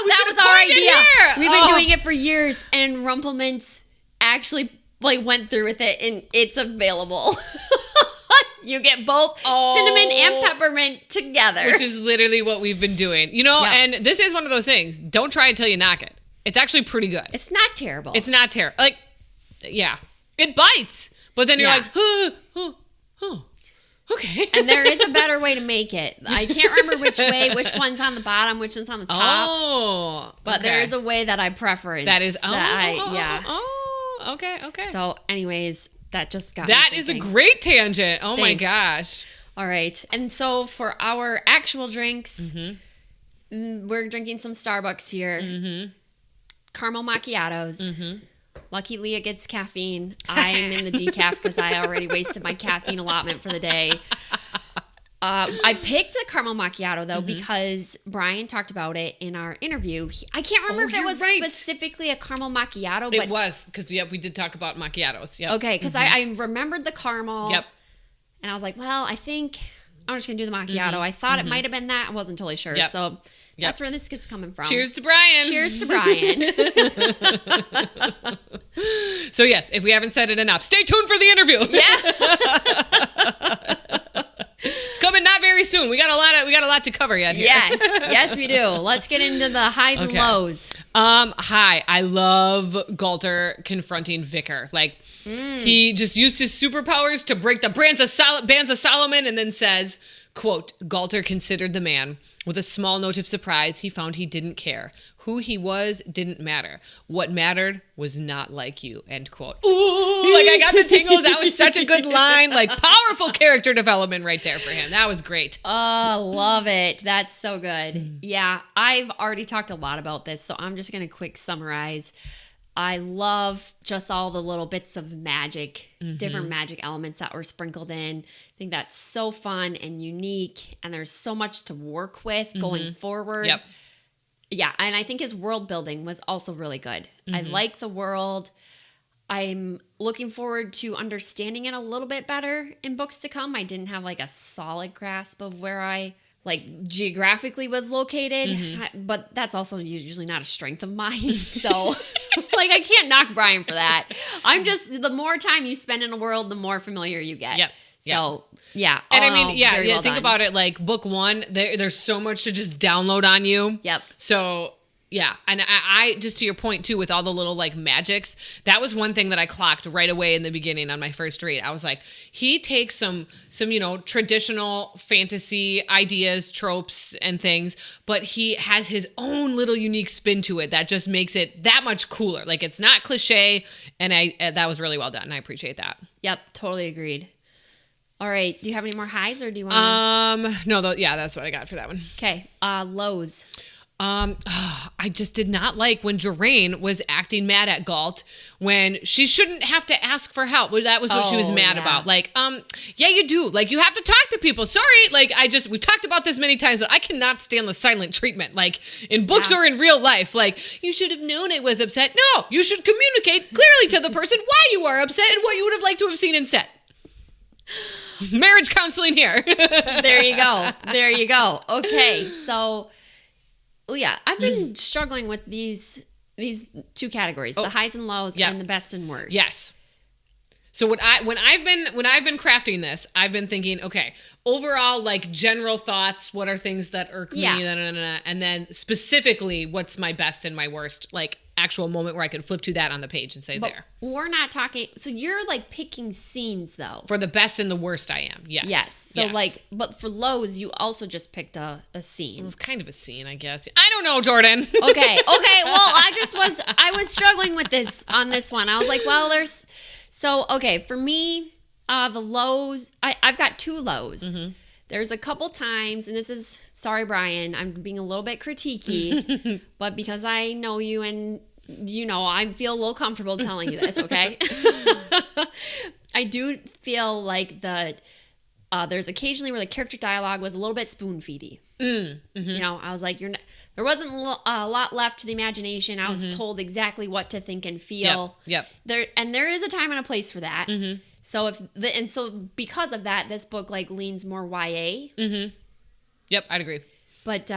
That was our idea. We've been doing it for years, and Rumpelminz actually went through with it, and it's available. You get both cinnamon and peppermint together. Which is literally what we've been doing. And this is one of those things. Don't try it till you knock it. It's actually pretty good. It's not terrible. It's not terrible. Like, yeah. It bites. But then you're like, okay. And there is a better way to make it. I can't remember which one's on the bottom, which one's on the top. Oh. But there is a way that I preference. That is, okay. So, anyways, that just got That is a great tangent. Oh, Thanks. My gosh. All right. And so for our actual drinks, we're drinking some Starbucks here. Caramel macchiatos. Lucky Leah gets caffeine. I'm in the decaf because I already wasted my caffeine allotment for the day. I picked the caramel macchiato, though, because Brian talked about it in our interview. I can't remember if it was specifically a caramel macchiato. But it was, because, we did talk about macchiatos. Yep. Okay, because I remembered the caramel. Yep. And I was like, well, I think I'm just going to do the macchiato. I thought it might have been that. I wasn't totally sure. Yep. So that's where this gets coming from. Cheers to Brian. Cheers to Brian. So, yes, if we haven't said it enough, stay tuned for the interview. Yeah. It's coming not very soon. We got a lot to cover yet here. Yes, we do. Let's get into the highs and lows. Hi. I love Galter confronting Vicar. He just used his superpowers to break the bands of Solomon, and then says, quote, Galter considered the man. With a small note of surprise, he found he didn't care. Who he was didn't matter. What mattered was not like you, end quote. Ooh, I got the tingles. That was such a good line. Powerful character development right there for him. That was great. Oh, love it. That's so good. Yeah, I've already talked a lot about this, so I'm just going to quick summarize. I love just all the little bits of magic, different magic elements that were sprinkled in. I think that's so fun and unique, and there's so much to work with going forward. Yep. Yeah, and I think his world building was also really good. I like the world. I'm looking forward to understanding it a little bit better in books to come. I didn't have like a solid grasp of where I like geographically was located, but that's also usually not a strength of mine. So like I can't knock Brian for that. I'm just, the more time you spend in a world, the more familiar you get. Yep. So yeah. And I mean, very well think done. about it, like book one, there's so much to just download on you. Yep. So yeah. And I just to your point too, with all the little like magics, that was one thing that I clocked right away in the beginning on my first read. I was like, he takes some, traditional fantasy ideas, tropes and things, but he has his own little unique spin to it that just makes it that much cooler. Like it's not cliche. And that was really well done. I appreciate that. Yep. Totally agreed. All right. Do you have any more highs or do you want No, that's what I got for that one. Okay. Lows. I just did not like when Jordan was acting mad at Galt when she shouldn't have to ask for help. That was what she was mad about. Like, yeah, you do. Like, you have to talk to people. Sorry. Like, we've talked about this many times, but I cannot stand the silent treatment. Like, in books or in real life. Like, you should have known I was upset. No, you should communicate clearly to the person why you are upset and what you would have liked to have seen instead. Marriage counseling here. There you go. Okay, so... Leah, I've been struggling with these two categories, the highs and lows and the best and worst. Yes. So when I've been crafting this, I've been thinking, okay, overall like general thoughts, what are things that irk me, and then specifically what's my best and my worst, like actual moment where I could flip to that on the page and say there. We're not talking, so you're like picking scenes though. For the best and the worst I am, yes. Yes, so like, but for lows, you also just picked a scene. It was kind of a scene, I guess. I don't know, Jordan. Okay, well, I was struggling with this on this one. I was like, well, okay, for me, the lows, I've got two lows. Mm-hmm. There's a couple times, and this is, sorry, Brian, I'm being a little bit critiquey, but because I know you and I feel a little comfortable telling you this, okay? I do feel like there's occasionally where the character dialogue was a little bit spoon-feedy. Mm-hmm. I was like, there wasn't a lot left to the imagination. I was told exactly what to think and feel. Yep. There is a time and a place for that. Mm-hmm. So because of that, this book like leans more YA. Mm-hmm. Yep, I'd agree. But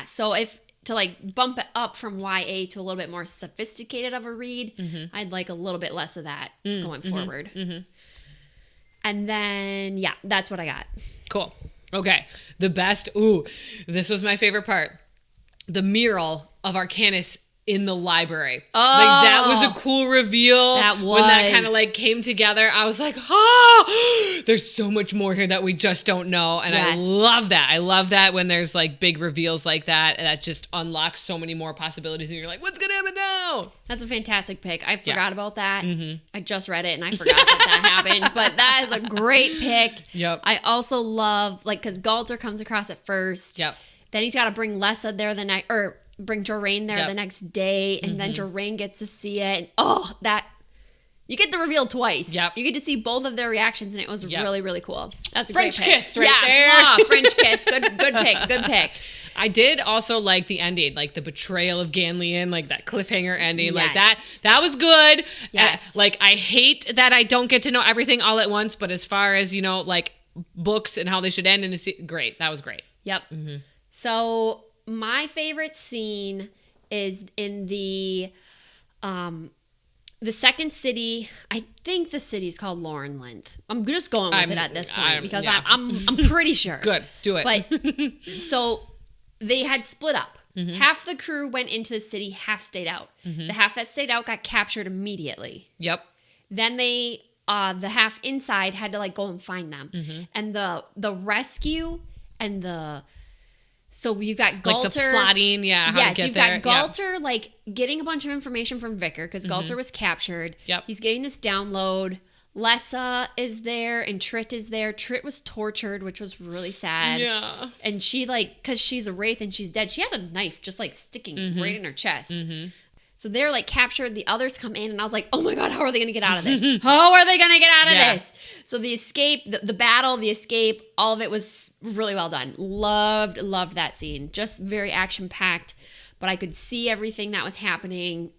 so if to like bump it up from YA to a little bit more sophisticated of a read, I'd like a little bit less of that going forward. Mm-hmm. And then that's what I got. Cool. Okay. The best. Ooh, this was my favorite part. The mural of Arcanus in the library. Oh, like that was a cool reveal. That was. When that kind of like came together, I was like, there's so much more here that we just don't know. And yes. I love that. I love that when there's like big reveals like that, and that just unlocks so many more possibilities. And you're like, what's going to happen now? That's a fantastic pick. I forgot about that. Mm-hmm. I just read it and I forgot that happened, but that is a great pick. Yep. I also love, like, cause Galter comes across at first. Yep. Then he's got to bring Lessa there bring Jordan there the next day, and then Jordan gets to see it. And that you get the reveal twice. Yep. You get to see both of their reactions, and it was really, really cool. That's a French great pick. kiss there. French kiss. Good pick. Good pick. I did also like the ending, like the betrayal of Ganlian, like that cliffhanger ending, like that was good. Yes. Like I hate that I don't get to know everything all at once, but as far as like books and how they should end, great. That was great. Yep. Mm-hmm. So my favorite scene is in the second city. I think the city's called Laurenland. I'm just going with it at this point because I'm pretty sure. Good, do it. But so they had split up. Mm-hmm. Half the crew went into the city, half stayed out. Mm-hmm. The half that stayed out got captured immediately. Yep. Then they the half inside had to like go and find them. Mm-hmm. And the rescue and so you've got Galter. Like the plotting, how to get you've there. Got Galter, like, getting a bunch of information from Vicar, because Galter was captured. Yep. He's getting this download. Lessa is there, and Trit is there. Trit was tortured, which was really sad. Yeah. And she, like, because she's a wraith and she's dead, she had a knife just, like, sticking right in her chest. Mm-hmm. So they're, like, captured. The others come in, and I was like, oh, my God, how are they going to get out of this? How are they going to get out of this? So the escape, the battle, the escape, all of it was really well done. Loved that scene. Just very action-packed, but I could see everything that was happening.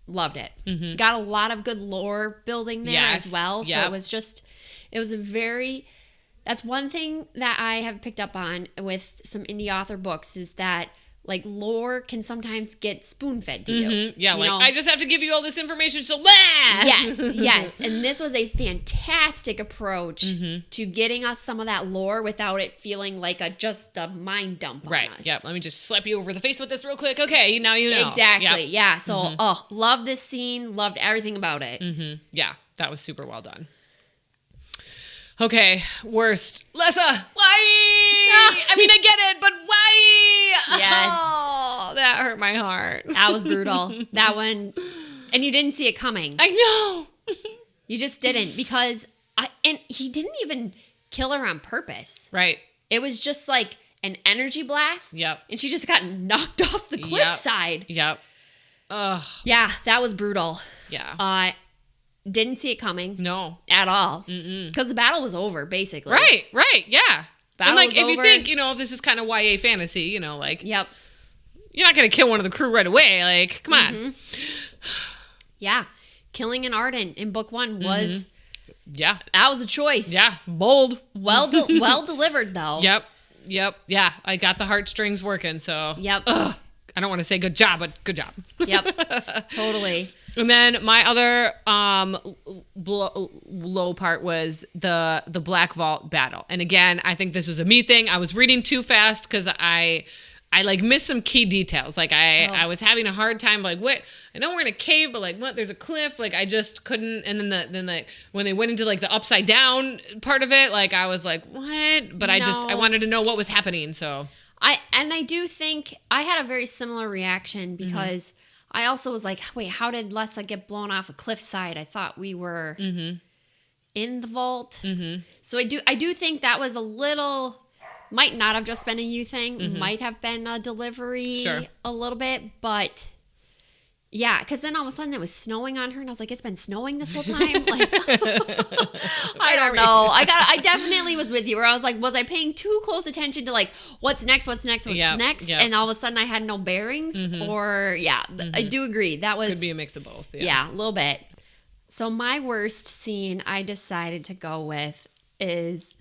loved it. Got a lot of good lore building there as well. So it was a very, that's one thing that I have picked up on with some indie author books is that like lore can sometimes get spoon-fed to you. Yeah, you know? I just have to give you all this information, so blah! Yes. And this was a fantastic approach to getting us some of that lore without it feeling like just a mind dump on us. Yeah, let me just slap you over the face with this real quick. Okay, now you know. Exactly, yeah. So, loved this scene, loved everything about it. Yeah, that was super well done. Okay, worst. Lessa, why? I mean, I get it, but why? Yes. Oh, that hurt my heart. That was brutal. That one, and you didn't see it coming. I know. You just didn't because, and he didn't even kill her on purpose. Right. It was just like an energy blast. Yep. And she just got knocked off the cliffside. Yep. Ugh. Yeah, that was brutal. Yeah. Didn't see it coming. No. At all. Because the battle was over, basically. Right, yeah. Battle and like, was if over. you think, if this is kind of YA fantasy, like... Yep. You're not going to kill one of the crew right away. Like, come on. Yeah. Killing an Ardent in book 1 was... Yeah. That was a choice. Yeah. Bold. Well delivered, though. Yep. Yeah. I got the heartstrings working, so... Yep. Ugh. I don't want to say good job, but good job. Yep. Totally. And then my other low part was the Black Vault battle. And again, I think this was a me thing. I was reading too fast because I like missed some key details. Like I was having a hard time. Like what? I know we're in a cave, but like what? There's a cliff. Like I just couldn't. And then when they went into like the upside down part of it, like I was like what? But I wanted to know what was happening. So I do think I had a very similar reaction because I also was like, wait, how did Lessa get blown off a cliffside? I thought we were in the vault. So I do think that was a little. Might not have just been a you thing. Might have been a delivery a little bit. But, yeah, because then all of a sudden it was snowing on her. And I was like, it's been snowing this whole time? Like, I don't know. I definitely was with you where I was like, was I paying too close attention to, like, what's next? Yep. And all of a sudden I had no bearings? Or, I do agree. That was... Could be a mix of both. Yeah, a little bit. So my worst scene I decided to go with is...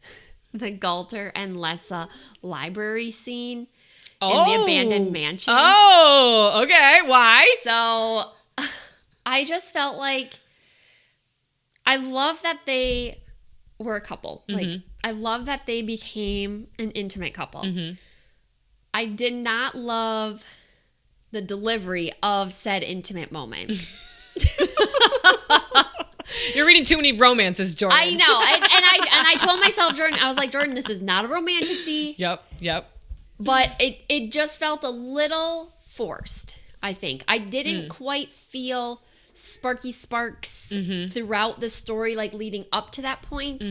the Galter and Lessa library scene in the abandoned mansion. Oh, okay. Why? So I just felt like I love that they were a couple. Like I love that they became an intimate couple. I did not love the delivery of said intimate moment. You're reading too many romances, Jordan. I know. And I told myself, Jordan, I was like, Jordan, this is not a romantasy. Yep. But it just felt a little forced, I think. I didn't quite feel sparky sparks throughout the story, like leading up to that point.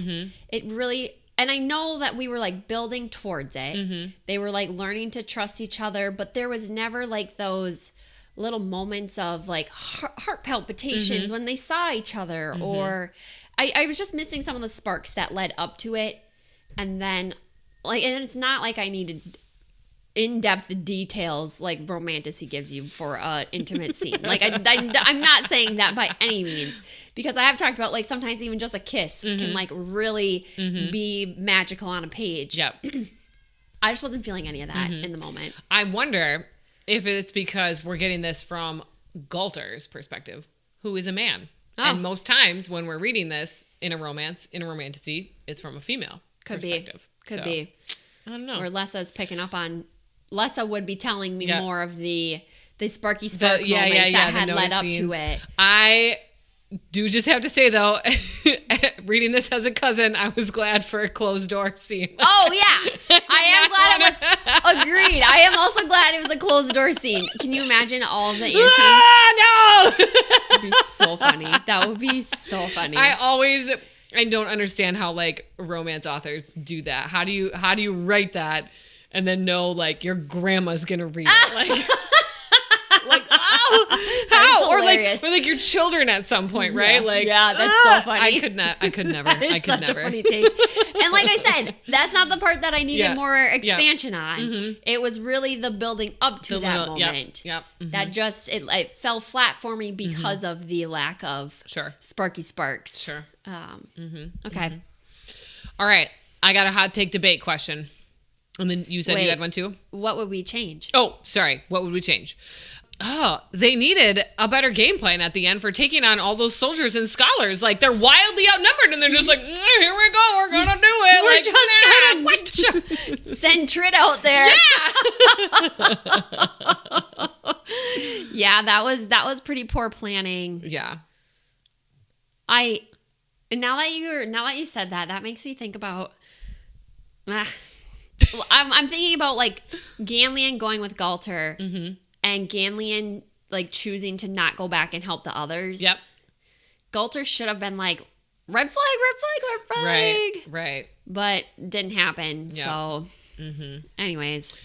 It really, and I know that we were like building towards it. They were like learning to trust each other, but there was never like those little moments of like heart palpitations when they saw each other, or I was just missing some of the sparks that led up to it. And then like, and it's not like I needed in-depth details like romantasy gives you for an intimate scene. Like I'm not saying that by any means, because I have talked about like sometimes even just a kiss can like really be magical on a page. I just wasn't feeling any of that in the moment. I wonder if it's because we're getting this from Galter's perspective, who is a man. And most times when we're reading this in a romantasy, it's from a female perspective. Could be. I don't know. Or Lessa would be telling me more of the sparky spark moments that had led up to it. I do just have to say, though, reading this as a cousin, I was glad for a closed door scene. Oh, yeah. I am glad it was. Agreed. I am also glad it was a closed door scene. Can you imagine all of the aunties? No! That would be so funny. That would be so funny. I don't understand how, like, romance authors do that. How do you write that and then know, like, your grandma's going to read it? Like, How? Or hilarious. like your children at some point, right? Yeah. Like, yeah, that's so funny. I could never. That is I could such never. a funny take. And like I said, that's not the part that I needed Yeah. more expansion on. Mm-hmm. It was really the building up to that moment. Yep. Mm-hmm. That just it fell flat for me because of the lack of sparky sparks. Sure. Okay. All right. I got a hot take debate question. And then you said you had one too? What would we change? Oh, sorry. What would we change? Oh, they needed a better game plan at the end for taking on all those soldiers and scholars. Like, they're wildly outnumbered, and they're just like, here we go, we're gonna do it. We're just gonna send Trit out there. Yeah. Yeah, that was pretty poor planning. Yeah. Now that you said that makes me think about. I'm thinking about like Ganlian going with Galter, and Ganlian like choosing to not go back and help the others. Yep. Galter should have been like red flag. Right. But didn't happen. Yep. So, anyways.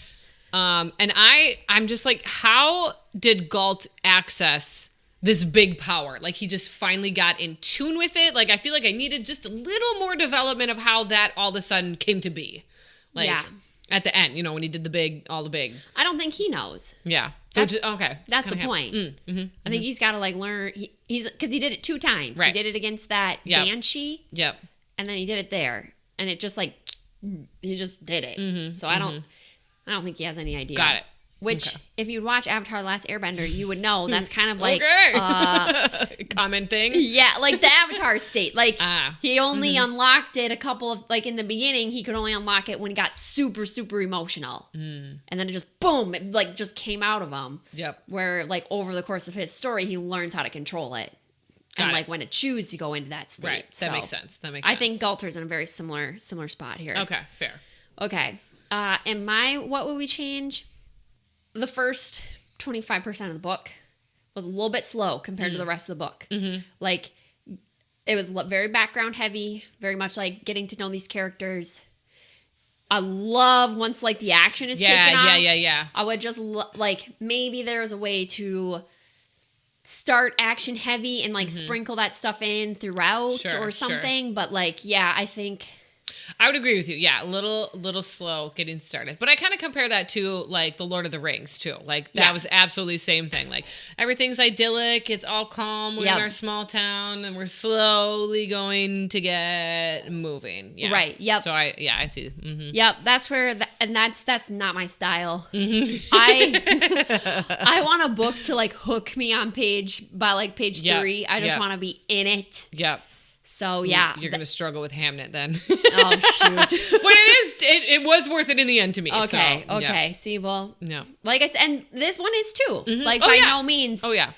And I'm just like, how did Galt access this big power? Like, he just finally got in tune with it. Like, I feel like I needed just a little more development of how that all of a sudden came to be. Like, at the end, when he did the big. I don't think he knows. Yeah. So that's the point. I think he's got to like learn. Because he did it 2 times. Right. He did it against that Banshee. Yep. And then he did it there, and it just like he just did it. So I don't think he has any idea. Got it. Which, if you'd watch Avatar: The Last Airbender, you would know that's kind of like common thing. Yeah, like the Avatar state. Like he only unlocked it a couple of like in the beginning. He could only unlock it when he got super super emotional, and then it just boom, it like just came out of him. Yep. Where like over the course of his story, he learns how to control it, and like when to choose to go into that state. Right. That makes sense. I think Galter's in a very similar spot here. Okay. Fair. Okay. And what would we change? The first 25% of the book was a little bit slow compared to the rest of the book. Like, it was very background heavy, very much like getting to know these characters. I love once like the action is taken off. Yeah. I would just like maybe there was a way to start action heavy and like sprinkle that stuff in throughout or something. But like, yeah, I think I would agree with you. Yeah, a little slow getting started. But I kind of compare that to like the Lord of the Rings too. Like that was absolutely the same thing. Like everything's idyllic, it's all calm. We're in our small town, and we're slowly going to get moving. Yeah. Right. Yep. So I see. Yep. That's where, and that's not my style. I want a book to like hook me on page 3. I just want to be in it. Yep. So yeah, you're gonna struggle with Hamnet then. Oh shoot! But it was worth it in the end to me. Okay, so, okay. See, well, no, like I said, and this one is too. Like by no means. Oh yeah.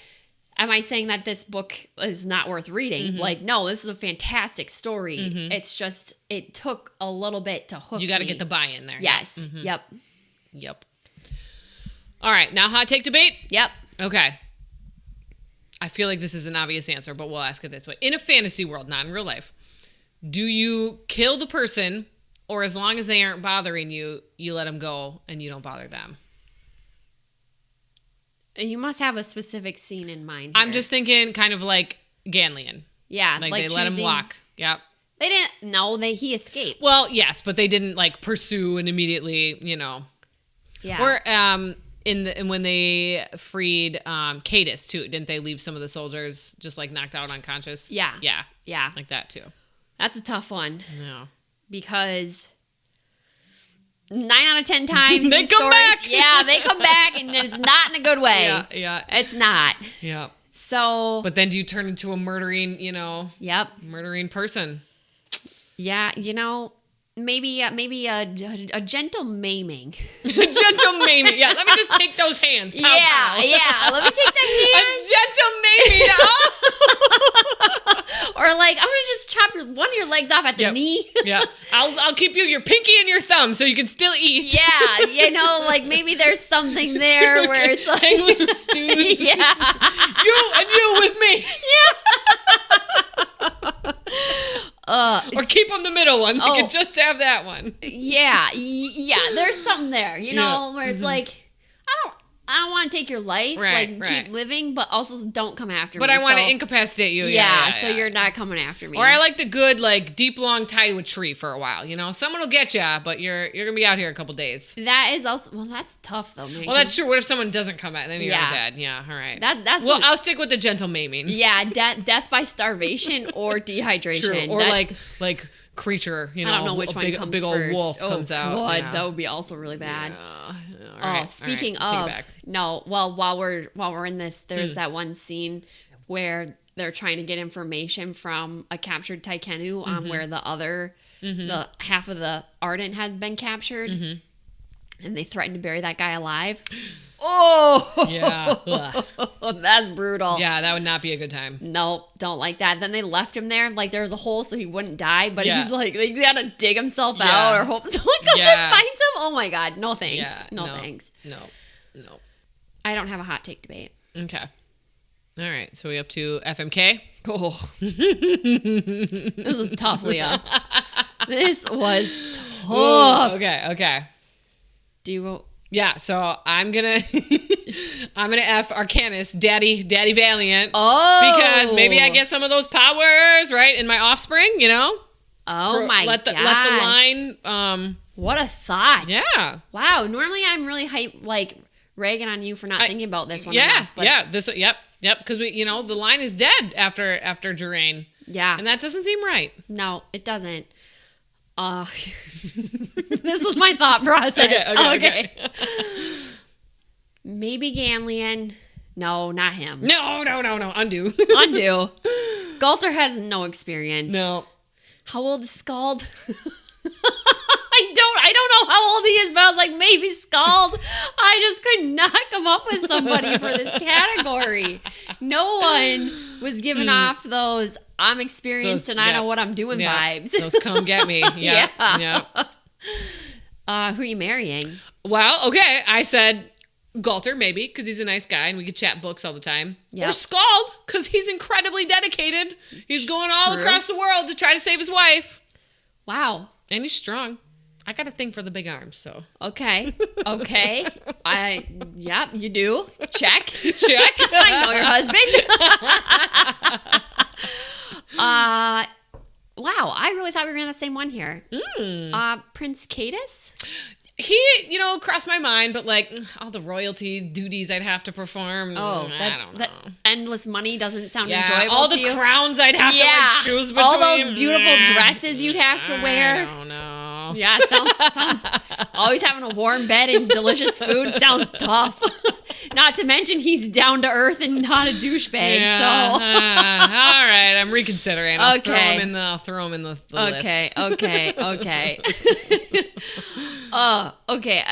Am I saying that this book is not worth reading? Like no, this is a fantastic story. It's just it took a little bit to hook. You got to me. get the buy-in there. Yes. Yep. All right, now hot take debate. Yep. Okay. I feel like this is an obvious answer, but we'll ask it this way. In a fantasy world, not in real life, do you kill the person, or as long as they aren't bothering you, you let them go and you don't bother them? And you must have a specific scene in mind here. I'm just thinking kind of like Ganlian. Yeah. Like they let him walk. Yep. They didn't. No, he escaped. Well, yes, but they didn't like pursue and immediately, Yeah. Or when they freed Cadus too, didn't they leave some of the soldiers just like knocked out unconscious? Yeah. Yeah. Like that too. That's a tough one. Yeah. Because 9 out of 10 times they come back. Yeah, they come back, and it's not in a good way. Yeah. It's not. Yeah. So. But then do you turn into a murdering, Yep. murdering person? Yeah, maybe a gentle maiming. Gentle maiming. Yeah, let me just take those hands. Pow, pow. Yeah. Let me take the hands. A gentle maiming. Or like, I'm gonna just chop one of your legs off at the knee. Yeah. I'll keep your pinky and your thumb so you can still eat. Yeah, like maybe there's something there dude, where it's like hang loose, dudes. Yeah. You with me. Or keep them the middle one. You can just have that one. Yeah. There's something there, where it's like, I don't want to take your life, Right. keep living, but also don't come after me. But I want to incapacitate you. So you're not coming after me. Or I like the good, like, deep, long tie to a tree for a while. You know, someone will get you, but you're going to be out here a couple days. That is also, well, that's tough, though, man. Well, that's true. What if someone doesn't come back? Then you're dead. Yeah, all right. That's I'll stick with the gentle maiming. Yeah, death by starvation or dehydration. True. Or like creature, you know. I don't know which one comes big first. Old wolf comes out. God, yeah. that would be also really bad. Yeah. All right, Speaking of, while we're in this, there's that one scene where they're trying to get information from a captured Taikenu on where the half of the Ardent has been captured, and they threaten to bury that guy alive. Oh, yeah, that's brutal. Yeah, that would not be a good time. No, don't like that. Then they left him there, like there was a hole so he wouldn't die, but he's like, he's got to dig himself out or hope someone goes and finds him. Oh my God, no thanks. Yeah, no thanks. No. I don't have a hot take debate. Okay. All right, so we up to FMK? Oh. This was tough, Leah. This was tough. Ooh, okay. Do you... Yeah, so I'm gonna F Arcanus, Daddy Valiant. Oh, because maybe I get some of those powers right in my offspring, you know. Oh my god! Let the line. What a thought! Yeah. Wow. Normally I'm really hype, like ragging on you for not thinking about this one. Yeah. Enough, but Yep. Because the line is dead after Jerain. Yeah. And that doesn't seem right. No, it doesn't. This was my thought process. Okay. Maybe Ganlian. No, not him. No. Undo. Galter has no experience. No. How old is Scald? I don't know how old he is, but I was like, maybe Scald. I just could not come up with somebody for this category. No one was giving off those I'm experienced and I know what I'm doing vibes. Those come get me. Yeah. Who are you marrying? Well, okay. I said Galter, maybe, because he's a nice guy and we could chat books all the time. Yep. Or Scald, because he's incredibly dedicated. He's going all across the world to try to save his wife. Wow. And he's strong. I got a thing for the big arms, so. Okay. Yep, you do. Check. I know your husband. Wow, I really thought we were going to the same one here. Prince Cadus? He, crossed my mind, but like all the royalty duties I'd have to perform. I don't know. That endless money doesn't sound enjoyable all to the you. crowns I'd have to choose between. All those beautiful dresses you'd have to wear. I don't know. Yeah, sounds always having a warm bed and delicious food sounds tough. Not to mention he's down to earth and not a douchebag. Yeah, so all right, I'm reconsidering. I'll throw him in the list. Okay. Okay.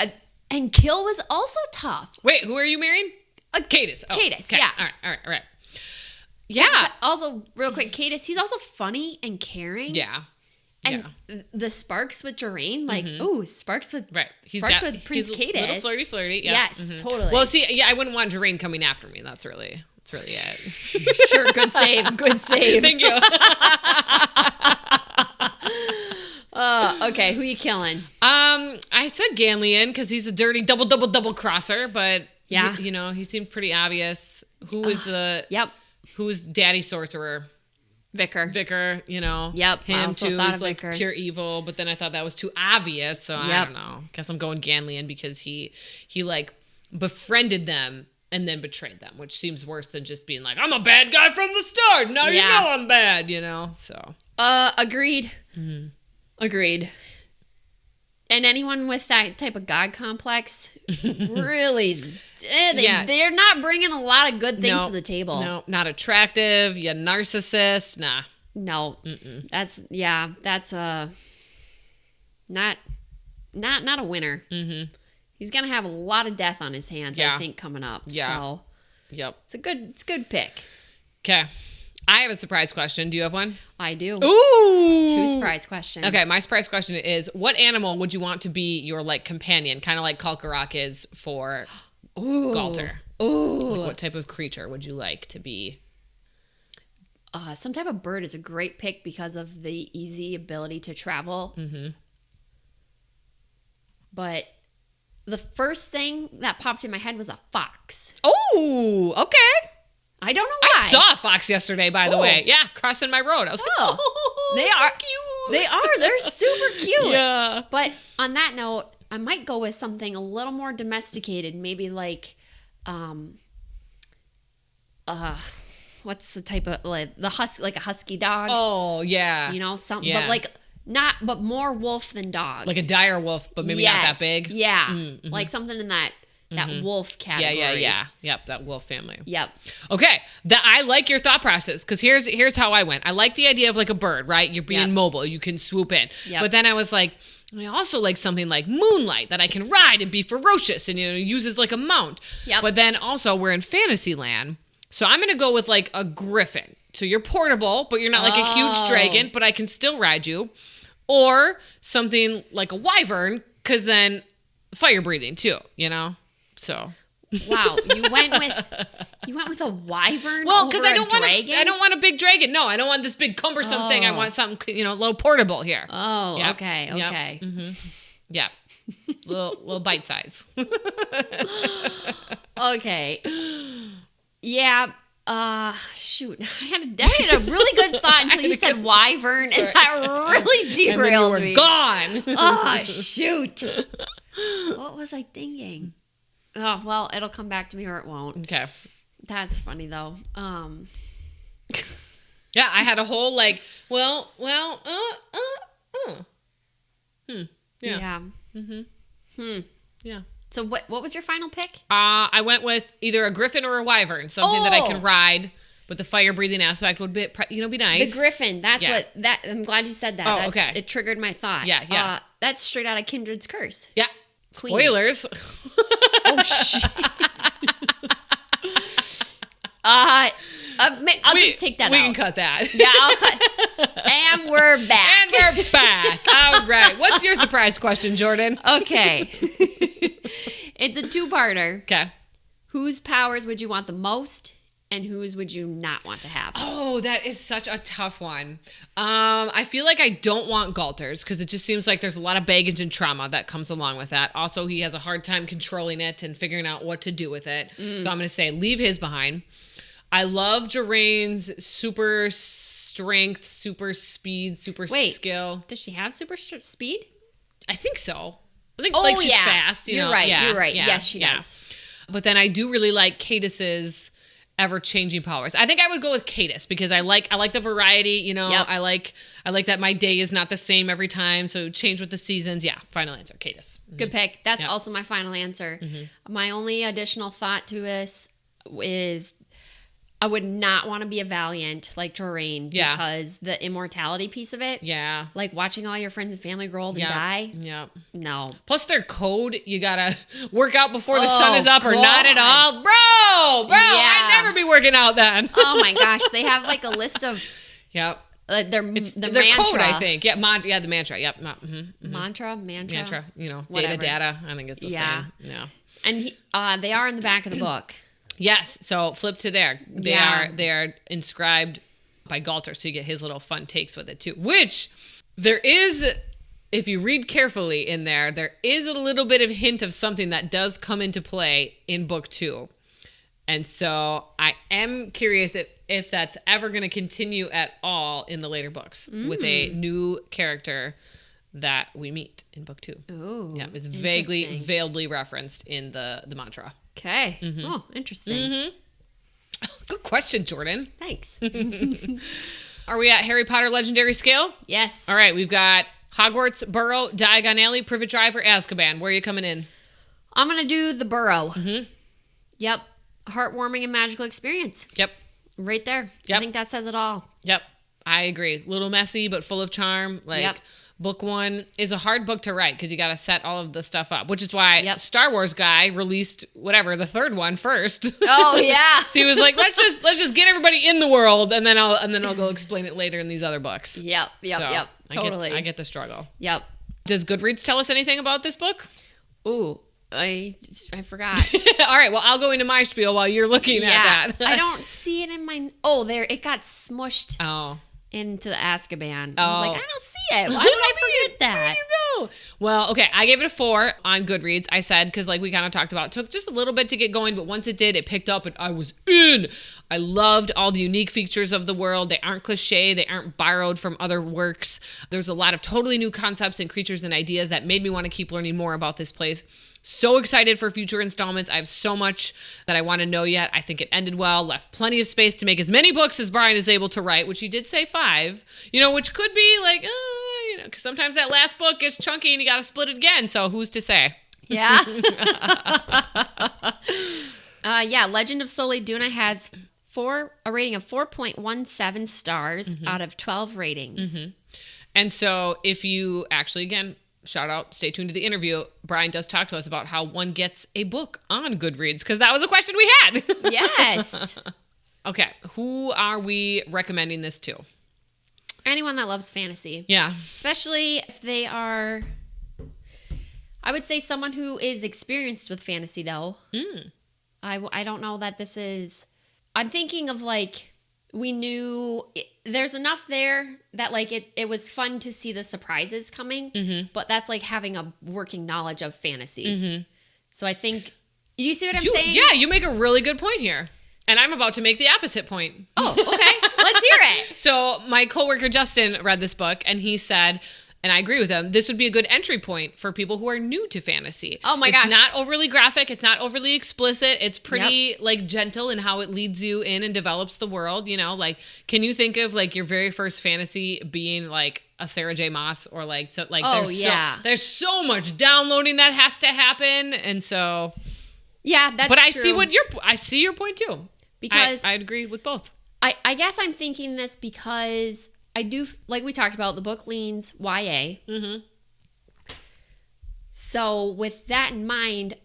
And Kill was also tough. Wait, who are you marrying? Cadus. Cadus, okay. yeah. All right. Yeah. But also, real quick, Cadus, he's also funny and caring. Yeah. And the sparks with Jerain, like, sparks with Prince Cadus. He's a little flirty. Yeah. Yes, totally. Well, see, I wouldn't want Jerain coming after me. That's really it. Sure, good save. Thank you. Okay, who you killing? I said Ganlian because he's a dirty double crosser, but yeah, he seemed pretty obvious. Who was who was Daddy Sorcerer? Vicar, Yep. Him too. He's like Vicar. pure evil, but then I thought that was too obvious, so I don't know. Guess I'm going Ganlian because he like befriended them and then betrayed them, which seems worse than just being like, I'm a bad guy from the start. Now you know I'm bad, So agreed. Mm-hmm. Agreed. And anyone with that type of God complex, really, they're not bringing a lot of good things to the table. No, not attractive. You narcissist. Nah. No. Mm-mm. That's not a winner. Mm-hmm. He's gonna have a lot of death on his hands, I think, coming up. Yeah. So, it's a good pick. Okay. I have a surprise question. Do you have one? I do. Ooh! 2 surprise questions. Okay, my surprise question is, what animal would you want to be your, companion? Kind of like Kalkarok is for Galter. Ooh. What type of creature would you like to be? Some type of bird is a great pick because of the easy ability to travel. Mm-hmm. But the first thing that popped in my head was a fox. Oh, okay. I don't know why. I saw a fox yesterday, by the way. Yeah, crossing my road. I was like, oh, they are cute. They are. They're super cute. Yeah. But on that note, I might go with something a little more domesticated. Maybe like, what's the type of like a husky dog? Oh yeah. You know, something, but more wolf than dog. Like a dire wolf, but maybe not that big. Yeah, like something in that wolf category. Yeah. Yep, that wolf family. Yep. Okay, I like your thought process because here's how I went. I like the idea of like a bird, right? You're being mobile, you can swoop in. Yep. But then I was like, I also like something like Moonlight that I can ride and be ferocious and use as like a mount. Yep. But then also we're in fantasy land, so I'm gonna go with like a griffin. So you're portable, but you're not like a huge dragon, but I can still ride you. Or something like a wyvern, because then fire breathing too, So wow, you went with a wyvern. Well, because I don't want a big dragon. No, I don't want this big cumbersome thing. I want something low portable here. Oh, yep. Okay. Yep. Mm-hmm. Yeah, little bite size. Okay. Yeah. Shoot. I had a really good thought until you said wyvern, and that really derailed me. Gone. Oh, shoot. What was I thinking? Oh, well, it'll come back to me or it won't. Okay. That's funny though. Yeah, I had a whole Yeah. Yeah. Mm-hmm. Yeah. So what was your final pick? I went with either a griffin or a wyvern, something that I can ride, but the fire breathing aspect would be nice. The griffin. That's I'm glad you said that. Oh, okay. It triggered my thought. Yeah. That's straight out of Kindred's Curse. Yeah. Queen. Spoilers. Oh shit. I'll just take that out. We can cut that. Yeah, I'll cut. And we're back. All right. What's your surprise question, Jordan? Okay. It's a two-parter. Okay. Whose powers would you want the most, and whose would you not want to have? Oh, that is such a tough one. I feel like I don't want Galter's because it just seems like there's a lot of baggage and trauma that comes along with that. Also, he has a hard time controlling it and figuring out what to do with it. So I'm going to say leave his behind. I love Jerane's super strength, super speed, super skill. Does she have super speed? I think so. I think she's fast. You're right. You're right. Yes, she does. But then I do really like Cadis's ever-changing powers. I think I would go with Cadis because I like the variety. Yep. I like that my day is not the same every time, so change with the seasons. Yeah, final answer, Cadis. Mm-hmm. Good pick. That's also my final answer. Mm-hmm. My only additional thought to this is I would not want to be a Valiant like Jorane because the immortality piece of it. Yeah. Like watching all your friends and family grow old and die. Yeah. No. Plus their code, you got to work out before the sun is up or not at all. Bro, I'd never be working out then. Oh my gosh. They have like a list of. Yep. Their mantra. Code, I think. Yeah, the mantra. Yep. Mm-hmm. Mantra. Whatever. Data. I think it's the same. Yeah. And they are in the back of the book. Yes, so flip to there. They are inscribed by Galter, so you get his little fun takes with it too. Which there is, if you read carefully in there is a little bit of hint of something that does come into play in book 2. And so I am curious if that's ever going to continue at all in the later books with a new character that we meet in book 2. Ooh, yeah, it was veiledly referenced in the mantra. Okay. Mm-hmm. Oh, interesting. Mm-hmm. Good question, Jordan. Thanks. Are we at Harry Potter Legendary Scale? Yes. All right. We've got Hogwarts, Burrow, Diagon Alley, Privet Drive, or Azkaban. Where are you coming in? I'm going to do the Burrow. Mm-hmm. Yep. Heartwarming and magical experience. Yep. Right there. Yep. I think that says it all. Yep. I agree. Little messy, but full of charm. Book 1 is a hard book to write because you got to set all of the stuff up, which is why Star Wars guy released the third one first. Oh yeah. So he was like, let's just get everybody in the world, and then I'll go explain it later in these other books. Yep. Totally. I get the struggle. Yep. Does Goodreads tell us anything about this book? Ooh, I forgot. All right. Well, I'll go into my spiel while you're looking at that. I don't see it in my. Oh, there it got smushed. Oh. Into the Azkaban. I was like, I don't see it. Why would I forget that? There you know. Well, okay. I gave it a 4 on Goodreads. I said, because like we kind of talked about, it took just a little bit to get going, but once it did, it picked up and I was in. I loved all the unique features of the world. They aren't cliche. They aren't borrowed from other works. There's a lot of totally new concepts and creatures and ideas that made me want to keep learning more about this place. So excited for future installments. I have so much that I want to know yet. I think it ended well, left plenty of space to make as many books as Brian is able to write, which he did say 5, which could be like, because sometimes that last book is chunky and you got to split it again. So who's to say? Yeah. Legend of Soli Duna has a rating of 4.17 stars out of 12 ratings. Mm-hmm. And so if you actually, again, shout out, stay tuned to the interview. Brian does talk to us about how one gets a book on Goodreads, because that was a question we had. Yes. Okay. Who are we recommending this to? Anyone that loves fantasy. Yeah. Especially if they are, I would say someone who is experienced with fantasy, though. I don't know that this is, I'm thinking of like, there's enough there that like it was fun to see the surprises coming, but that's like having a working knowledge of fantasy. So I think, you see what I'm saying? Yeah, you make a really good point here. And I'm about to make the opposite point. Oh, okay. Let's hear it. So my coworker Justin read this book and he said, and I agree with him, this would be a good entry point for people who are new to fantasy. Oh my gosh. It's not overly graphic. It's not overly explicit. It's pretty like gentle in how it leads you in and develops the world. Like, can you think of like your very first fantasy being like a Sarah J. Maas or like, so like, there's so much downloading that has to happen. And so, yeah, that's but I true. I see your point too. Because I'd agree with both. I guess I'm thinking this because I do, like we talked about, the book leans YA. So with that in mind,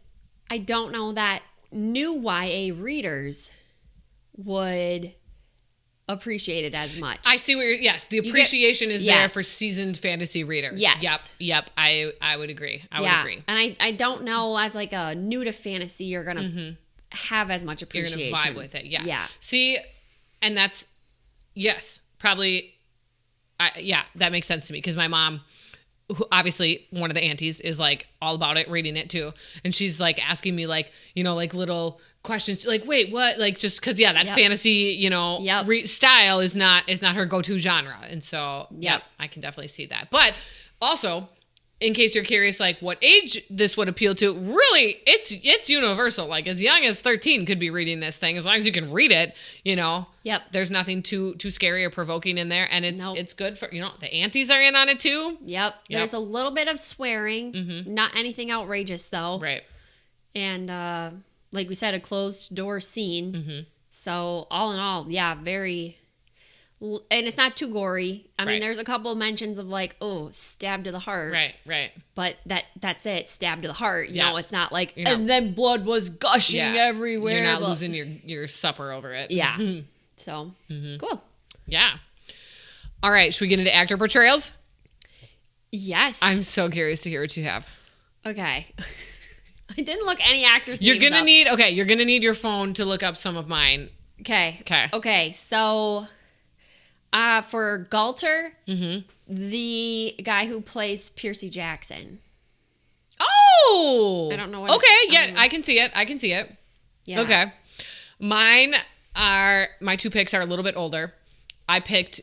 I don't know that new YA readers would appreciate it as much. I see where the appreciation is there for seasoned fantasy readers. Yes. Yep. I would agree. I would agree. And I don't know, as like a new to fantasy, you're going to have as much appreciation. You're going to vibe with it. Yes. Yeah. See, and that's, probably, that makes sense to me because my mom, who obviously one of the aunties, is like all about it, reading it too. And she's like asking me like, like little questions like, wait, what? Like, just cause that fantasy, style is not her go-to genre. And so, I can definitely see that. But also, in case you're curious, like what age this would appeal to, really, it's universal. Like as young as 13 could be reading this thing, as long as you can read it, Yep. There's nothing too scary or provoking in there. And it's good for, the aunties are in on it too. Yep. There's a little bit of swearing, not anything outrageous though. Right. And like we said, a closed door scene. So all in all, very... And it's not too gory. I mean, there's a couple of mentions of like, stab to the heart. Right. But that's it, stab to the heart. You know, it's not like, and then blood was gushing everywhere. You're not losing your supper over it. Yeah. So, cool. Yeah. All right. Should we get into actor portrayals? Yes. I'm so curious to hear what you have. Okay. I didn't look any actors' You're names gonna up. you're gonna need your phone to look up some of mine. Okay. So... for Galter, the guy who plays Percy Jackson. Oh! I don't know what... Okay, I can see it. Yeah. Okay. My two picks are a little bit older. I picked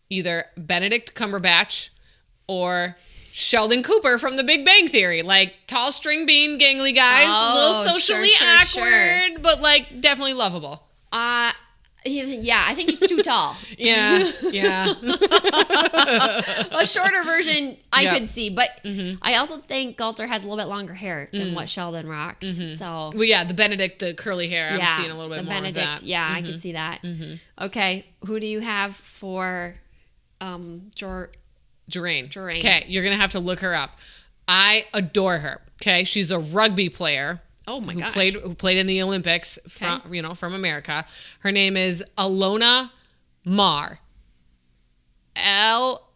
either Benedict Cumberbatch or Sheldon Cooper from The Big Bang Theory. Like, tall string bean, gangly guys. A little socially awkward, but like, definitely lovable. Yeah, I think he's too tall. Yeah. A shorter version I could see, but I also think Galter has a little bit longer hair than what Sheldon rocks. So, well, the Benedict, the curly hair, I'm seeing a little bit more Benedict, of that. Yeah, I can see that. Okay, who do you have for Jorane? Jorane. Okay, you're gonna have to look her up. I adore her. Okay, she's a rugby player. Oh my gosh. Who played in the Olympics from America. Her name is Alona Mar. LONAMAHER.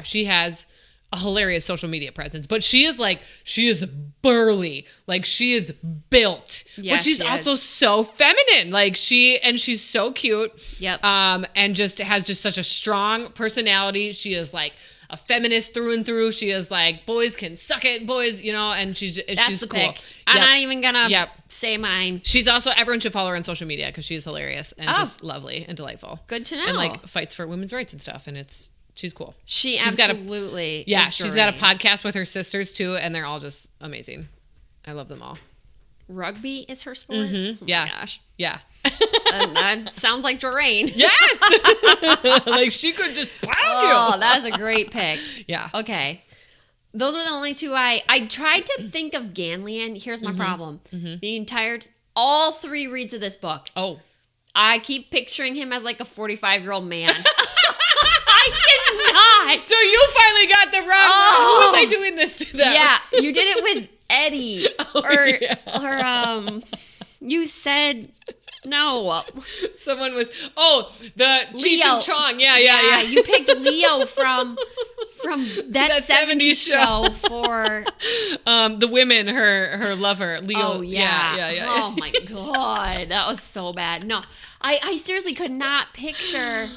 She has a hilarious social media presence, but she is burly, like she is built, but she's also so feminine, like she's so cute. Yep. And just has just such a strong personality. She is like a feminist through and through. She is like, boys can suck it, boys, and she's the cool. Pick. I'm not even gonna say mine. She's also, everyone should follow her on social media because she's hilarious and just lovely and delightful. Good to know. And like fights for women's rights and stuff, and she's cool. She's absolutely she's got a podcast with her sisters too, and they're all just amazing. I love them all. Rugby is her sport? Mm-hmm. Oh my gosh. Yeah. That sounds like Doreen. Yes! Like she could just pound you. Oh, that was a great pick. Yeah. Okay. Those were the only two I tried to think of Ganlian. Here's my problem. The all 3 reads of this book. Oh. I keep picturing him as like a 45-year-old man. I cannot. So you finally got the wrong one. Who was I doing this to them? Yeah, you did it with Eddie. Or you said no. Someone was the Cheech and Chong. Yeah. You picked Leo from that 70s show for the women, her lover, Leo. Oh yeah. Oh my god, that was so bad. No, I seriously could not picture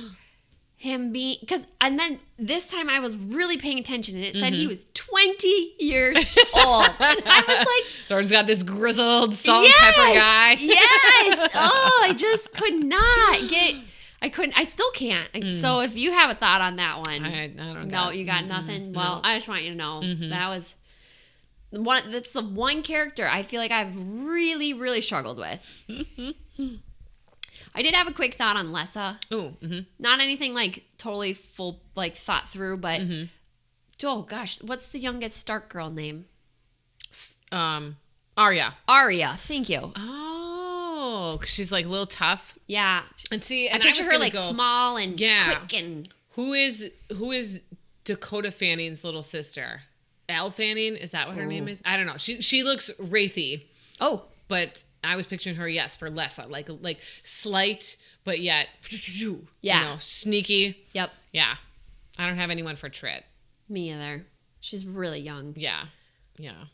him being, and then this time I was really paying attention and it said he was 20 years old. And I was like, Jordan's got this grizzled salt and pepper guy. Yes. Oh, I just could not get. I still can't. So if you have a thought on that one, I don't. No, you got nothing. Well, I just want you to know that was one. That's the one character I feel like I've really, really struggled with. I did have a quick thought on Lessa. Ooh. Not anything like totally full, like thought through, but oh gosh, what's the youngest Stark girl name? Arya. Arya. Thank you. Oh, because she's like a little tough. Yeah. And see, I picture her like small and quick and. Who is Dakota Fanning's little sister? Elle Fanning? Is that what her name is? I don't know. She looks wraithy. Oh. But I was picturing her, yes, for Lessa, like slight, but yet, sneaky. Yep. Yeah. I don't have anyone for Trit. Me either. She's really young. Yeah.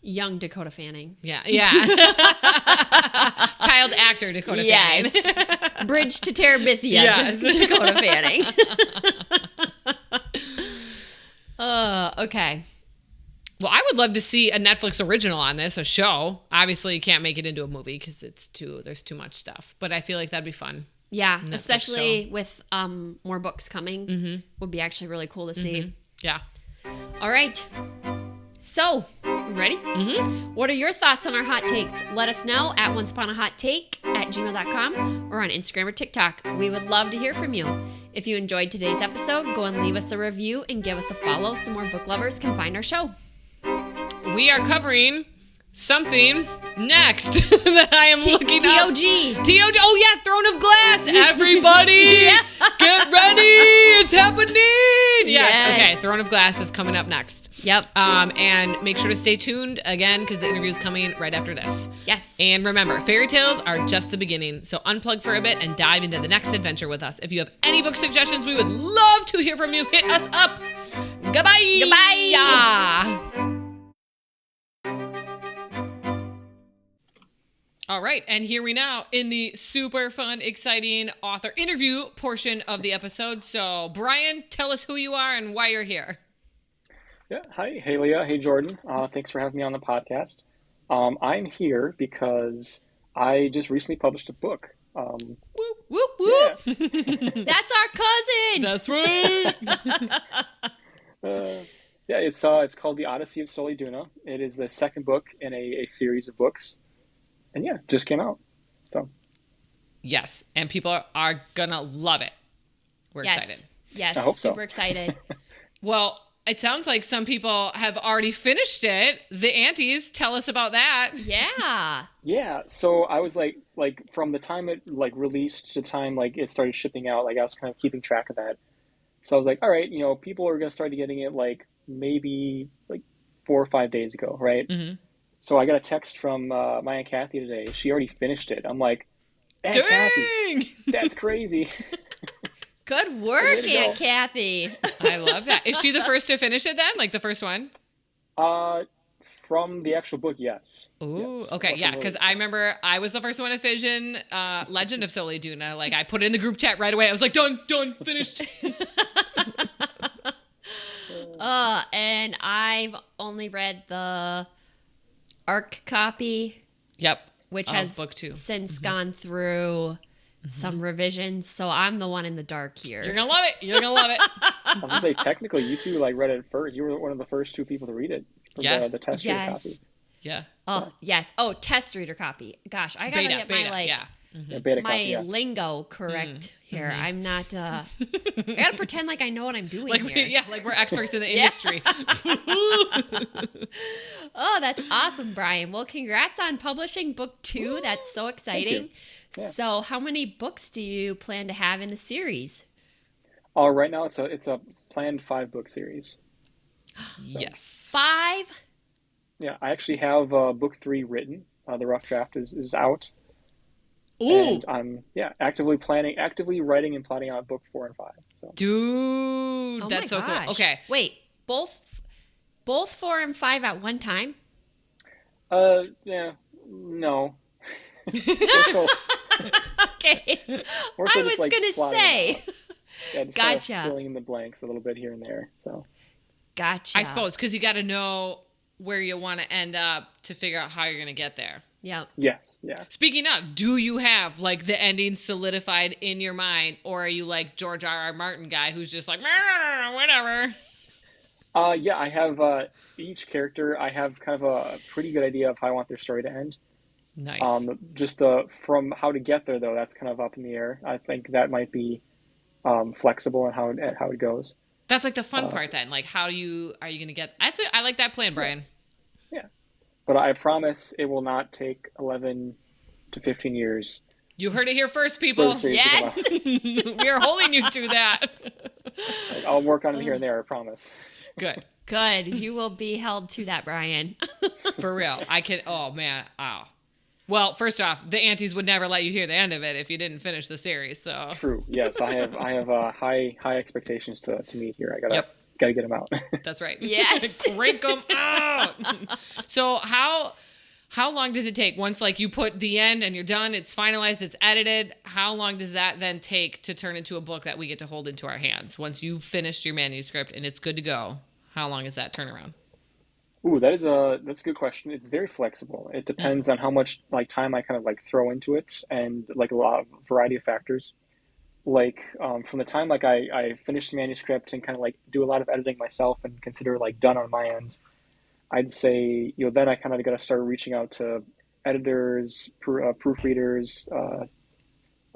Young Dakota Fanning. Yeah. Child actor Dakota Fanning. Yes. Bridge to Terabithia. Yes. Dakota Fanning. Okay. Well, I would love to see a Netflix original on this, a show. Obviously, you can't make it into a movie because there's too much stuff. But I feel like that'd be fun. Yeah, especially with more books coming. Would be actually really cool to see. Yeah. All right. So, you ready? What are your thoughts on our hot takes? Let us know at Once.Upon.A.Hot.Take at gmail.com or on Instagram or TikTok. We would love to hear from you. If you enjoyed today's episode, go and leave us a review and give us a follow so more book lovers can find our show. We are covering something next that I am looking up. TOG. Oh, yeah, Throne of Glass. Everybody, get ready. It's happening. Yes. Okay, Throne of Glass is coming up next. Yep. And make sure to stay tuned again because the interview is coming right after this. Yes. And remember, fairy tales are just the beginning. So unplug for a bit and dive into the next adventure with us. If you have any book suggestions, we would love to hear from you. Hit us up. Goodbye. Goodbye. Yeah. All right, and here we now in the super fun, exciting author interview portion of the episode. So, Brian, tell us who you are and why you're here. Yeah, hi. Hey, Leah. Hey, Jordan. Thanks for having me on the podcast. I'm here because I just recently published a book. Whoop, whoop, whoop. Yeah. That's our cousin. That's right. It's called The Odyssey of Soli Duna. It is the second book in a series of books. And yeah, just came out. So, yes, and people are gonna love it. We're excited. Yes, I hope super so. excited. Well, it sounds like some people have already finished it. The aunties, tell us about that. Yeah. Yeah. So I was like from the time it released to the time it started shipping out, I was kind of keeping track of that. So I was like, all right, people are gonna start getting it maybe 4 or 5 days ago, right? Mm-hmm. So I got a text from my Aunt Kathy today. She already finished it. I'm like, Aunt Kathy, that's crazy. Good work, Aunt Kathy. I love that. Is she the first to finish it then? Like the first one? From the actual book, yes. Ooh, yes. okay, yeah, because I remember I was the first one to vision Legend of Soli Duna. Like, I put it in the group chat right away. I was like, done, finished. And I've only read the ARC copy. Yep. Which has book 2. since gone through some revisions, so I'm the one in the dark here. You're gonna love it. I was gonna say, technically, you two read it first. You were one of the first 2 people to read it. Yeah. The test reader copy. Yeah. Oh, yes. Oh, test reader copy. Gosh, I gotta get my lingo correct here. I'm not. I gotta pretend like I know what I'm doing here. Like we're experts in the industry. Oh, that's awesome, Brian. Well, congrats on publishing book 2. That's so exciting. Yeah. So, how many books do you plan to have in the series? Right now it's a planned 5-book series. Yes. 5? Yeah, I actually have book 3 written. The rough draft is out. Ooh. And I'm actively writing and plotting out book 4 and 5. So. Dude, that's so cool. Okay. Wait, both 4 and 5 at one time? Yeah, no. Okay. I was gonna say. Yeah, just gotcha. Kind of filling in the blanks a little bit here and there. So. Gotcha. I suppose because you got to know where you want to end up to figure out how you're gonna get there. Yeah. Yes. Yeah. Speaking of, do you have like the ending solidified in your mind, or are you like George R.R. Martin guy who's just like whatever? Yeah, I have each character. I have kind of a pretty good idea of how I want their story to end. Nice. Just from how to get there though, that's kind of up in the air. I think that might be flexible in how it goes. That's like the fun part then. Like, are you gonna get? I like that plan, Brian. Yeah. But I promise it will not take 11 to 15 years. You heard it here first, people. Yes. We are holding you to that. I'll work on it here and there, I promise. Good. You will be held to that, Brian. For real. Oh, man. Oh. Well, first off, the aunties would never let you hear the end of it if you didn't finish the series, so. True. Yes, I have high expectations to meet here. I gotta get them out. That's right. Yes. Crank them out. So how long does it take once like you put the end and you're done, it's finalized, it's edited? How long does that then take to turn into a book that we get to hold into our hands? Once you've finished your manuscript and it's good to go, how long is that turnaround? Ooh, that's a good question. It's very flexible. It depends on how much time I kind of throw into it, and a lot of variety of factors. From the time I finish the manuscript and kind of do a lot of editing myself and consider done on my end, I'd say then I kind of got to start reaching out to editors, proofreaders,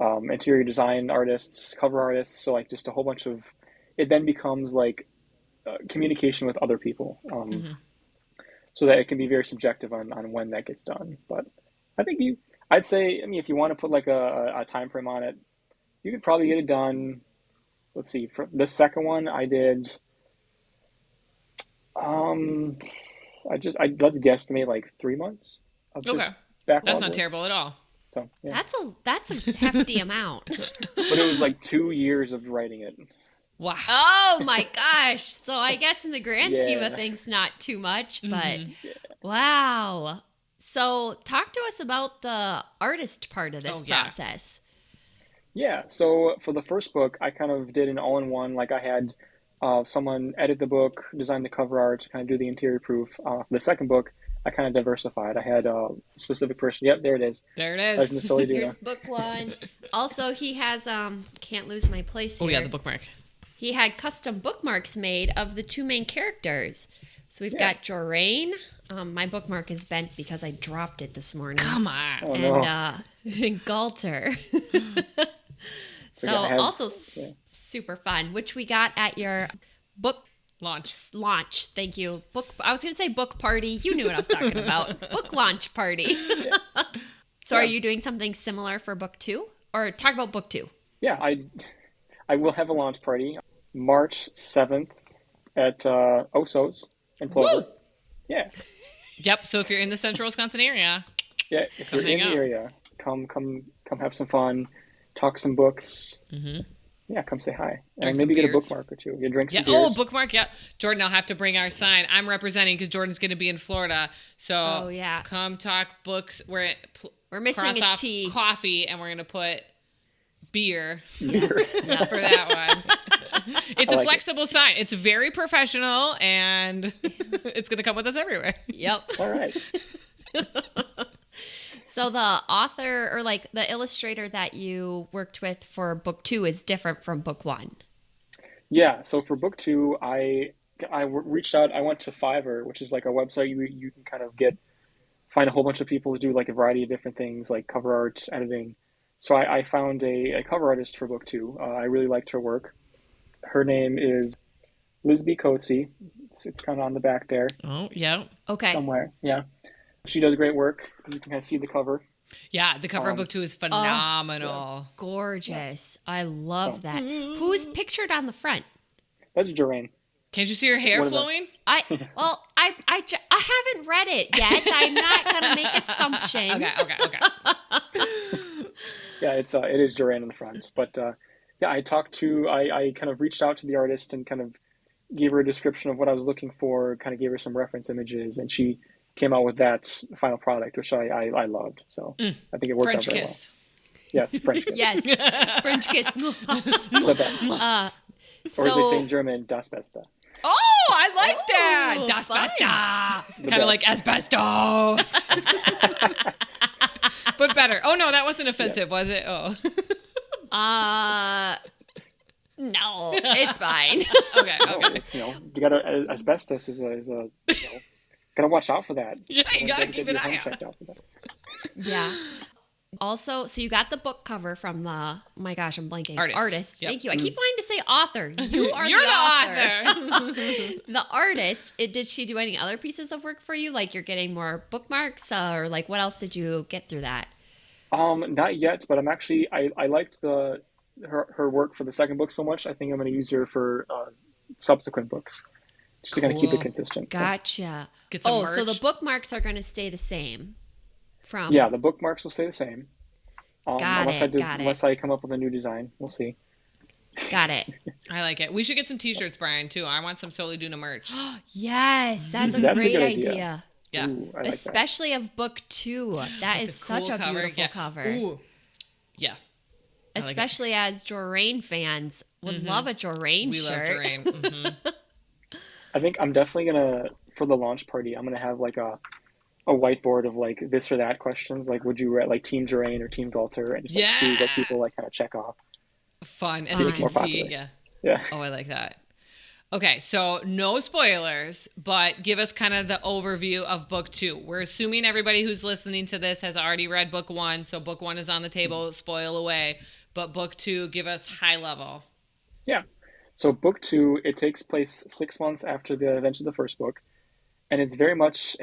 interior design artists, cover artists. So just a whole bunch of it then becomes communication with other people, so that it can be very subjective on when that gets done. But I'd say if you want to put a time frame on it, you could probably get it done. Let's see. For the second one, I did. Let's guesstimate 3 months. Okay, that's not terrible at all. So yeah. That's a hefty amount. But it was 2 years of writing it. Wow. Oh my gosh. So I guess in the grand scheme of things, not too much, but wow. So talk to us about the artist part of this process. Yeah. So for the first book, I kind of did an all-in-one. I had someone edit the book, design the cover art, kind of do the interior proof. For the second book, I kind of diversified. I had a specific person. Yep, there it is. There it is. Legend of Soli Duna. Here's book 1. Also, he has, can't lose my place here. Oh yeah, the bookmark. He had custom bookmarks made of the 2 main characters. So we've got Jordan. My bookmark is bent because I dropped it this morning. Come on. Oh, and Galter. So also super fun, which we got at your book launch. Thank you. I was going to say book party. You knew what I was talking about. Book launch party. So are you doing something similar for book 2? Or talk about book 2? Yeah, I will have a launch party March 7th at Oso's in Plover. Woo! Yeah. Yep. So if you're in the central Wisconsin area, if you're in the area, come have some fun, talk some books. Yeah, come say hi. Drink And maybe get a beers. bookmark or two. You drink some Yeah. beers. Oh, bookmark. Yeah. Jordan, I'll have to bring our sign. I'm representing because Jordan's going to be in Florida. So come talk books. We're missing a T. Coffee, and we're going to put beer. For that one. It's a flexible sign. It's very professional, and it's going to come with us everywhere. Yep. All right. So the author or like the illustrator that you worked with for book 2 is different from book 1. Yeah. So for book 2, I reached out. I went to Fiverr, which is like a website you can kind of find a whole bunch of people who do like a variety of different things, like cover art, editing. So I found a cover artist for book 2. I really liked her work. Her name is Lisby Coetzee. It's kind of on the back there. Oh, yeah. Okay. Somewhere. Yeah. She does great work. You can kind of see the cover. Yeah, the cover of book 2 is phenomenal. Oh, gorgeous. Yeah. I love that. Who's pictured on the front? That's Jordan. Can't you see her hair flowing? I haven't read it yet. I'm not gonna make assumptions. Okay. Yeah, it is Jordan in the front. But yeah, I kind of reached out to the artist and kind of gave her a description of what I was looking for, kind of gave her some reference images, and she came out with that final product, which I loved. So I think it worked French out very kiss. Well. Yes, French kiss. Yes, French kiss. Or as they say in German, das Beste. Oh, I like that. Das Beste. Kind of like asbestos. But better. Oh, no, that wasn't offensive, was it? Oh. No, it's fine. Okay. You gotta, asbestos is a gotta watch out for that. Yeah, you gotta keep an eye out. Yeah. Also, so you got the book cover from the, my gosh, I'm blanking. Artist. Yep. Thank you. I keep wanting to say author. You're the author. The artist, did she do any other pieces of work for you? Like you're getting more bookmarks or like what else did you get through that? Not yet, but I'm actually, I liked her work for the second book so much. I think I'm going to use her for subsequent books just to kind of keep it consistent. Gotcha. So. So the bookmarks are going to stay the same. Yeah, the bookmarks will stay the same. Unless I come up with a new design. We'll see. Got it. I like it. We should get some t-shirts, Brian, too. I want some Soli Duna merch. Yes, that's a great idea. Yeah. Ooh, like especially that. Of book 2. That is such a beautiful cover. Ooh. Yeah. Especially as Jordan fans would love a Jordan shirt. We love Jordan. Mm-hmm. I think I'm definitely going to, for the launch party, I'm going to have like a whiteboard of like this or that questions, like would you write like Team Jordan or Team Galter, and just like, see what people like kind of check off. Fun, and then you can see, yeah. Oh, I like that. Okay, so no spoilers, but give us kind of the overview of book 2. We're assuming everybody who's listening to this has already read book 1, so book 1 is on the table, spoil away. But book 2, give us high level. Yeah. So book 2, it takes place 6 months after the events of the first book, and it's very much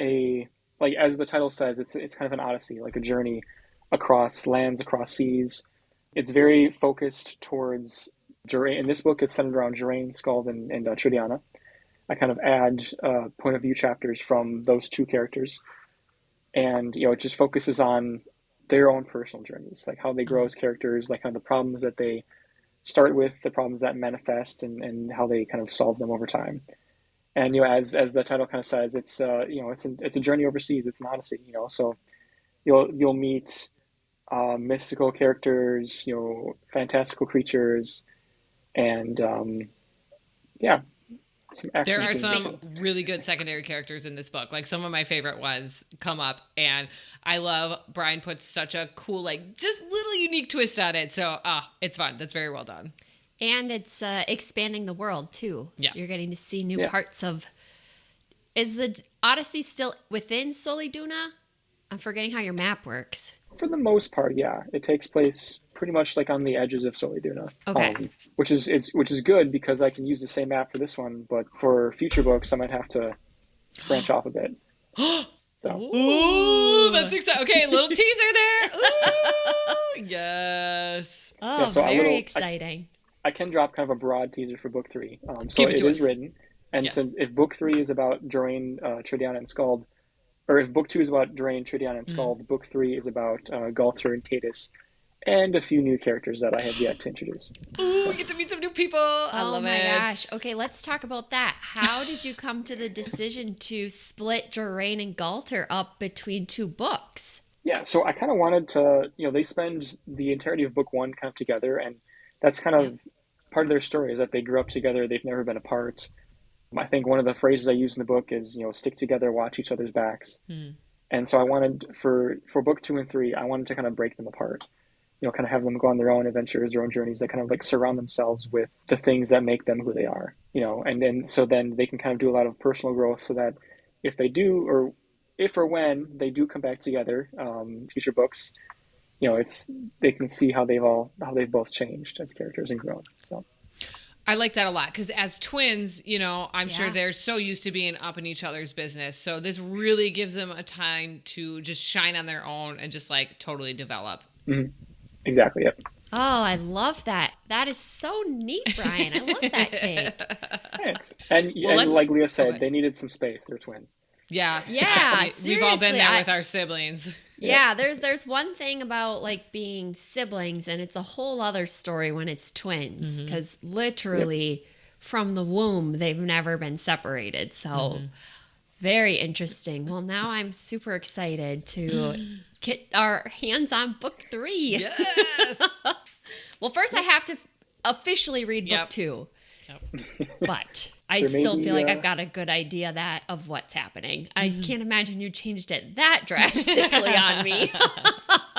like as the title says, it's kind of an odyssey, like a journey across lands, across seas. It's very focused towards Jordan. In this book, it's centered around Jordan, Skald, and Tridiana. I kind of add point of view chapters from those two characters, and it just focuses on their own personal journeys, like how they grow as characters, like kind of the problems that they start with, the problems that manifest, and how they kind of solve them over time. And as the title kind of says, it's it's a journey overseas. It's an odyssey. So you'll meet mystical characters, fantastical creatures, and there are some really good secondary characters in this book. Like some of my favorite ones come up, and I love Brian puts such a cool, like just little unique twist on it. So it's fun. That's very well done. And it's expanding the world, too. Yeah. You're getting to see new parts of... Is the Odyssey still within Soli Duna? I'm forgetting how your map works. For the most part, yeah. It takes place pretty much like on the edges of Soli Duna. Okay. Which is good because I can use the same map for this one, but for future books, I might have to branch off a bit. So. Ooh, that's exciting. Okay, little teaser there. Ooh, yes. Oh, so very exciting. I can drop kind of a broad teaser for book 3. So it is written. And so if book 3 is about Jordan, Tridiana, and Skald, or if book 2 is about Jordan, Tridiana, and Skald, book 3 is about Galter and Cadis and a few new characters that I have yet to introduce. Ooh, we get to meet some new people. I love it. Oh my gosh. Okay, let's talk about that. How did you come to the decision to split Jordan and Galter up between 2 books? Yeah, so I kind of wanted to, they spend the entirety of book 1 kind of together, and that's kind of part of their story is that they grew up together, they've never been apart. I think one of the phrases I use in the book is, stick together, watch each other's backs. And so I wanted, for book 2 and 3, I wanted to kind of break them apart. Kind of have them go on their own adventures, their own journeys that kind of like surround themselves with the things that make them who they are, and then so then they can kind of do a lot of personal growth so that if they do, or if or when they do come back together, future books, they can see how they've both changed as characters and grown. So I like that a lot because as twins, I'm sure they're so used to being up in each other's business. So this really gives them a time to just shine on their own and just like totally develop. Mm-hmm. Exactly. Yep. Oh, I love that. That is so neat, Brian. I love that take. Thanks. And like Leah said, they needed some space. They're twins. Yeah. We've all been there with our siblings. Yeah, there's one thing about like being siblings, and it's a whole other story when it's twins, because literally from the womb they've never been separated. So very interesting. Well, now I'm super excited to get our hands on book 3. Yes. Well, first I have to officially read book 2. But I still feel like I've got a good idea of what's happening. I can't imagine you changed it that drastically on me.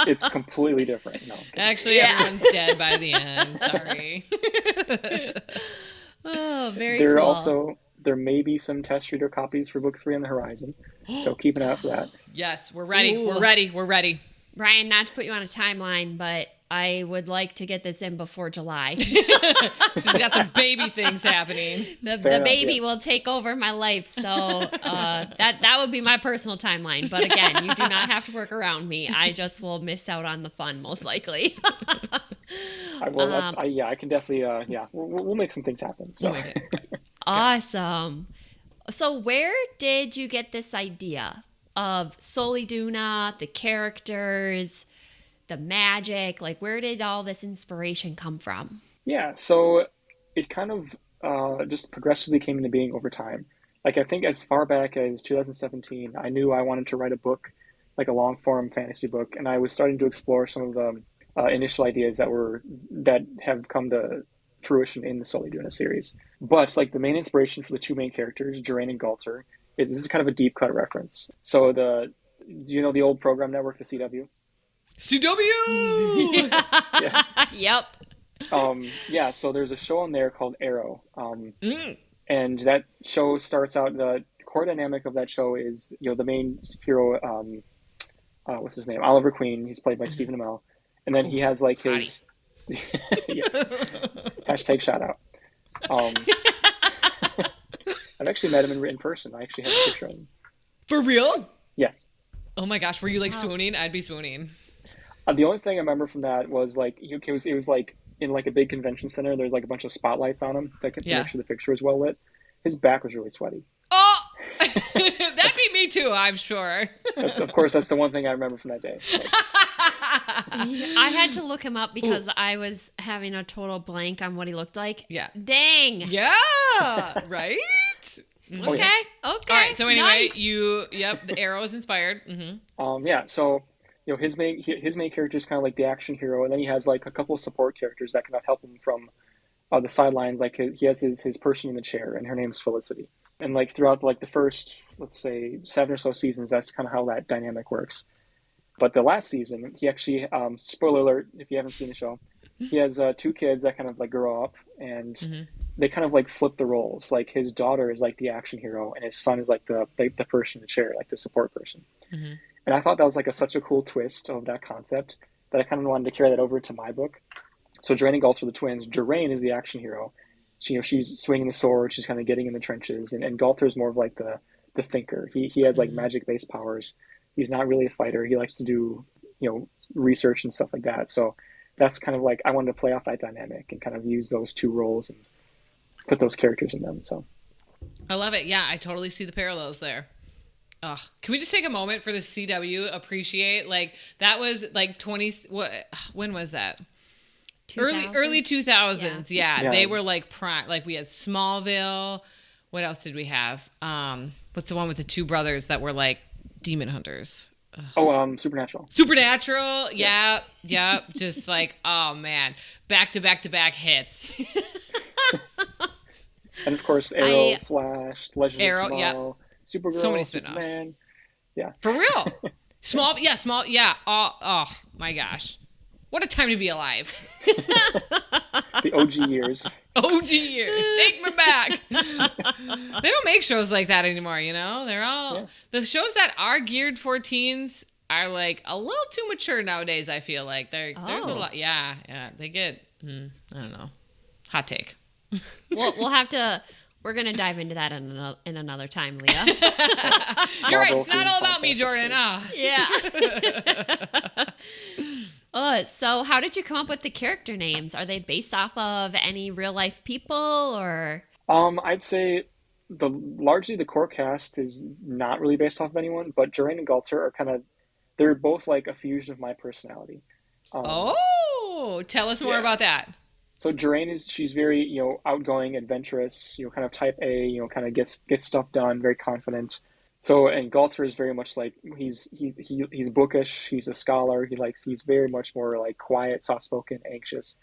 It's completely different. No. Actually, everyone's dead by the end. Sorry. Oh, very cool. There may be some test reader copies for book 3 on the horizon. So keep an eye out for that. Yes, we're ready. Ooh. We're ready. Brian, not to put you on a timeline, but I would like to get this in before July. She's got some baby things happening. The baby will take over my life, so that would be my personal timeline. But again, you do not have to work around me. I just will miss out on the fun, most likely. I can definitely, we'll make some things happen. So. We'll make it. Awesome. So where did you get this idea of Soli Duna, the characters, the magic? Like, where did all this inspiration come from? Yeah, so it kind of just progressively came into being over time. Like, I think as far back as 2017, I knew I wanted to write a book, like a long-form fantasy book, and I was starting to explore some of the initial ideas that have come to fruition in the Soli Duna series. But like the main inspiration for the 2 main characters, Jordan and Galter, this is kind of a deep cut reference. So the old program network, the CW? CW! Yep. So there's a show on there called Arrow. And that show starts out, the core dynamic of that show is, the main hero, what's his name? Oliver Queen. He's played by Stephen Amell. And then he has like his... yes. Hashtag shout out. I've actually met him in person. I actually have a picture of him. For real? Yes. Oh my gosh, were you like swooning? I'd be swooning. The only thing I remember from that was like it was like in like a big convention center. There's like a bunch of spotlights on him that could make sure the picture was well lit. His back was really sweaty. Oh, that'd be me too, I'm sure. Of course, that's the one thing I remember from that day. I had to look him up because I was having a total blank on what he looked like. Yeah. Dang. Yeah. Right? Okay. All right. So anyway, nice. the Arrow is inspired. So his main character is kind of like the action hero, and then he has like a couple of support characters that kind of help him from the sidelines. Like he has his person in the chair, and her name's Felicity. And like throughout like the first, let's say 7 or so seasons, that's kind of how that dynamic works. But the last season, he actually, spoiler alert, if you haven't seen the show, he has 2 kids that kind of like grow up, and they kind of like flip the roles. Like his daughter is like the action hero, and his son is like the person in the chair, like the support person. And I thought that was like such a cool twist of that concept that I kind of wanted to carry that over to my book. So Jordan and Galter, the twins, Jordan is the action hero. So, she's swinging the sword, she's kind of getting in the trenches, and Galter is more of like the thinker. He has like magic-based powers. He's not really a fighter. He likes to do, research and stuff like that. So that's kind of like, I wanted to play off that dynamic and kind of use those 2 roles and put those characters in them. So I love it. Yeah, I totally see the parallels there. Can we just take a moment for the CW appreciate? Like that was like 20. When was that? 2000s? Early 2000s. Yeah. They were like prime. Like we had Smallville. What else did we have? What's the one with the two brothers that were like demon hunters? Supernatural. Supernatural. Yeah. Just like, oh man, back to back hits. And of course, Arrow, Flash, Legend of Tomorrow, Supergirl, so many spin-offs. Superman. Yeah. For real. Small. Yeah. Oh my gosh. What a time to be alive. The OG years. OG years. Take me back. They don't make shows like that anymore, you know? They're all... The shows that are geared for teens are like a little too mature nowadays, I feel like. There's a lot... Yeah. They get... I don't know. Hot take. We'll have to... We're going to dive into that in another time, Leah. You're right. It's not all about me, Jordan. Yeah. So how did you come up with the character names? Are they based off of any real life people or? I'd say largely the core cast is not really based off of anyone, but Jordan and Galter are they're both like a fusion of my personality. Tell us more about that. So Jordan she's very, outgoing, adventurous, kind of type A, kind of gets stuff done, very confident. So, and Galter is very much like, he's bookish, he's a scholar, he's very much more like quiet, soft-spoken, anxious.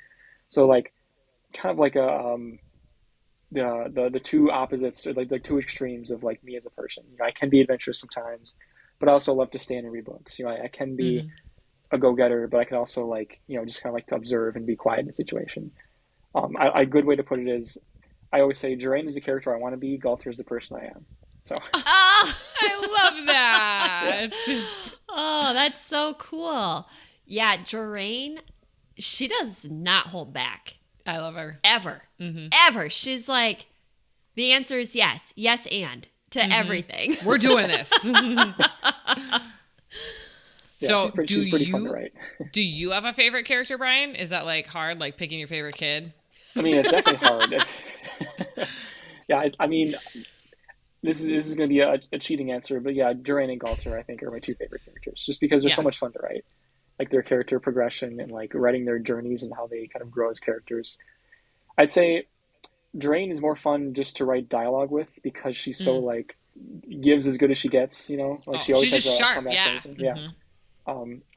So like, kind of like the two opposites, or like the two extremes of like me as a person. I can be adventurous sometimes, but I also love to stand and read books. I can be a go-getter, but I can also like, just kind of like to observe and be quiet in the situation. A good way to put it is, I always say, Jordan is the character I want to be, Galter is the person I am. So. I love that. Oh, that's so cool. Yeah, Jordan, she does not hold back. I love her. Ever. Ever. She's like, the answer is yes. Yes, and to everything. We're doing this. So she's pretty fun to write. Do you have a favorite character, Brian? Is that like hard, like picking your favorite kid? I mean, it's definitely hard. I mean, this is going to be a cheating answer, but yeah, Jordan and Galter, I think, are my two favorite characters, just because they're so much fun to write. Like their character progression and like writing their journeys and how they kind of grow as characters. I'd say Jordan is more fun just to write dialogue with, because she's so like gives as good as she gets. Like she always she's has just a sharp. comeback. Yeah.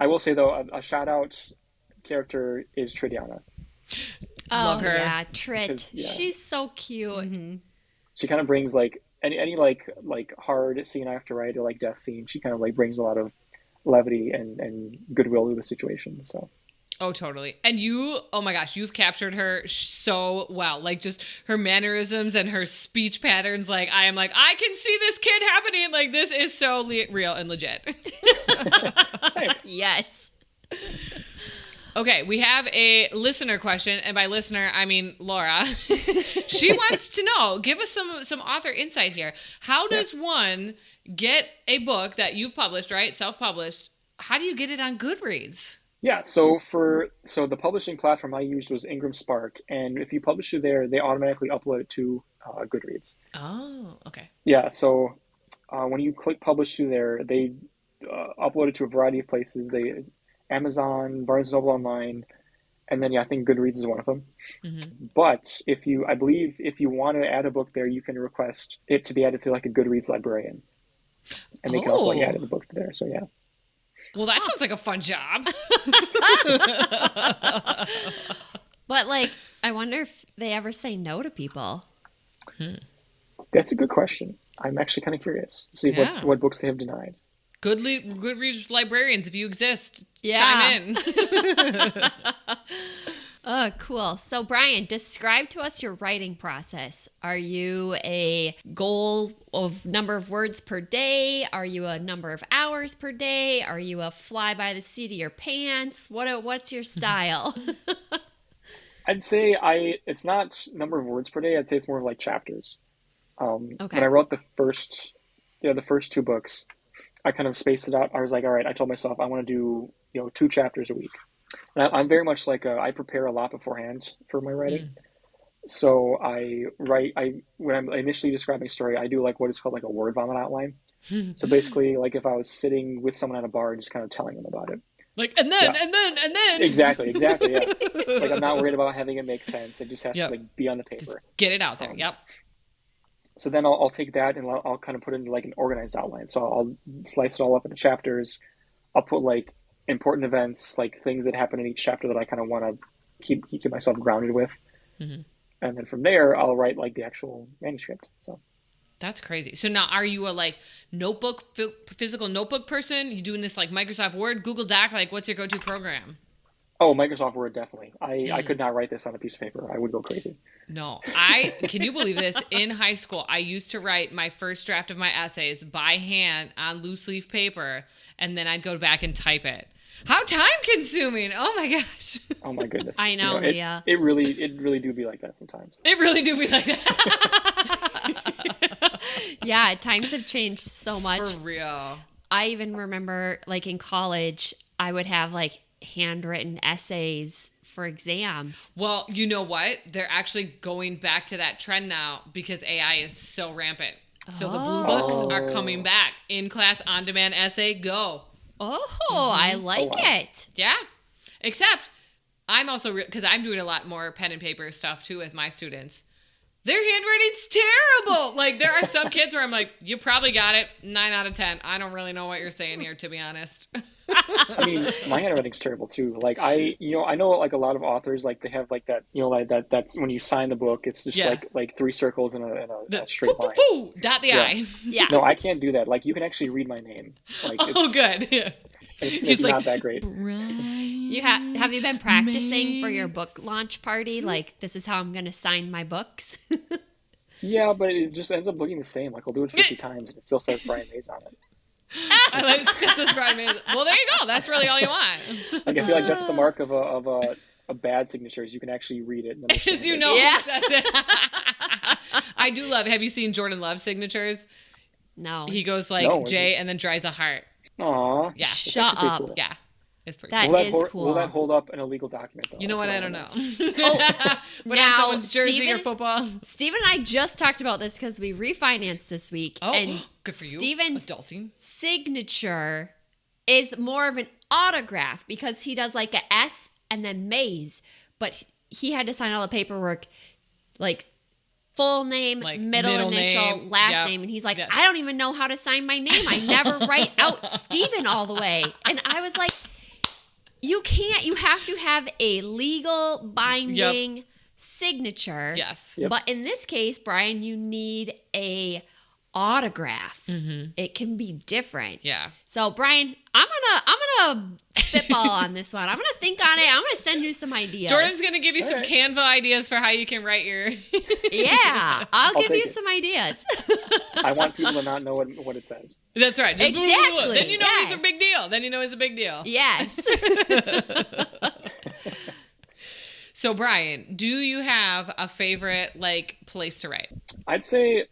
I will say though, a shout out character is Tridiana. Oh, love her. Yeah, Trit. She's so cute. She kind of brings like any like hard scene I have to write, or like death scene. She kind of like brings a lot of levity and goodwill to the situation. So. Oh, totally. And oh my gosh, you've captured her so well. Like just her mannerisms and her speech patterns. Like I can see this kid happening. Like this is so real and legit. Yes. Okay, we have a listener question, and by listener, I mean Laura. She wants to know, give us some author insight here. How does one get a book that you've published, right? Self-published. How do you get it on Goodreads? Yeah, so the publishing platform I used was Ingram Spark, and if you publish it there, they automatically upload it to Goodreads. Oh, okay. Yeah, so when you click publish through there, they upload it to a variety of places. Amazon, Barnes & Noble Online, and then I think Goodreads is one of them. But I believe if you want to add a book there, you can request it to be added to like a Goodreads librarian, and they can also add the book there. So yeah. Well, that sounds like a fun job. But like, I wonder if they ever say no to people. That's a good question. I'm actually kind of curious to see what books they have denied. Goodreads librarians, if you exist, chime in. Oh, cool. So, Brian, describe to us your writing process. Are you a goal of number of words per day? Are you a number of hours per day? Are you a fly by the seat of your pants? What's your style? I'd say it's not number of words per day. I'd say it's more of like chapters. Okay. When I wrote the first two books, I kind of spaced it out. I was like, all right, I told myself I want to do 2 chapters a week. And I'm very much like I prepare a lot beforehand for my writing. So when I'm initially describing a story, I do like what is called like a word vomit outline. So basically, like if I was sitting with someone at a bar, just kind of telling them about it. Like, and then, and then. Exactly, yeah. Like I'm not worried about having it make sense. It just has to like be on the paper. Just get it out there. Yep. So then I'll take that and I'll kind of put it into like an organized outline. So I'll slice it all up into chapters. I'll put like important events, like things that happen in each chapter that I kind of want to keep myself grounded with. And then from there, I'll write like the actual manuscript. So that's crazy. So now, are you a like physical notebook person? You doing this like Microsoft Word, Google Doc? Like, what's your go-to program? Oh, Microsoft Word, definitely. I could not write this on a piece of paper. I would go crazy. No, can you believe this? In high school, I used to write my first draft of my essays by hand on loose leaf paper, and then I'd go back and type it. How time consuming! Oh my gosh! Oh my goodness! I know, Leah. It really do be like that sometimes. It really do be like that. Yeah, times have changed so much. For real. I even remember, like in college, I would have like handwritten essays for exams. Well, you know what? They're actually going back to that trend now because AI is so rampant. So the blue books are coming back. In class, on demand essay, go. Oh, I like it. Yeah. Except I'm also, because I'm doing a lot more pen and paper stuff too with my students. Their handwriting's terrible. Like there are some kids where I'm like, you probably got it 9 out of 10. I don't really know what you're saying here, to be honest. I mean, my handwriting's terrible too. Like I know like a lot of authors, like they have like that, like that's when you sign the book, it's just like 3 circles in a straight line. Dot the I. Yeah. No, I can't do that. Like you can actually read my name. Like, good. Yeah. It's not that great. Have you been practicing for your book launch party? Like, this is how I'm going to sign my books? Yeah, but it just ends up looking the same. Like I'll do it 50 times and it still says Brian Maes on it. It's just as Brian Maes. Well, there you go. That's really all you want. Like I feel like that's the mark of a bad signature is you can actually read it. Because you know who says it. I do love. Have you seen Jordan Love's signatures? No. He goes like J and then draws a heart. Aw. Yeah. Shut up. Cool. Yeah. It's pretty That cool. is cool. Will that hold up in a legal document though? You know what? I don't know. But now, on someone's jersey Steven, or football. Steve and I just talked about this because we refinanced this week. Oh, and good for you. Steven's adulting signature is more of an autograph because he does like a S and then Maes. But he had to sign all the paperwork like full name, like middle initial, name, last name. And he's like, I don't even know how to sign my name. I never write out Steven all the way. And I was like, you can't. You have to have a legal binding signature. Yes. Yep. But in this case, Brian, you need a autograph. It can be different. Yeah. So Brian, I'm gonna spitball on this one. I'm gonna think on it. I'm gonna send you some ideas. Jordan's gonna give you some Canva ideas for how you can write your. Yeah, I'll give you some ideas. I want people to not know what it says. That's right. Just exactly. Then you know it's a big deal. Then you know it's a big deal. Yes. So Brian, do you have a favorite like place to write? I'd say,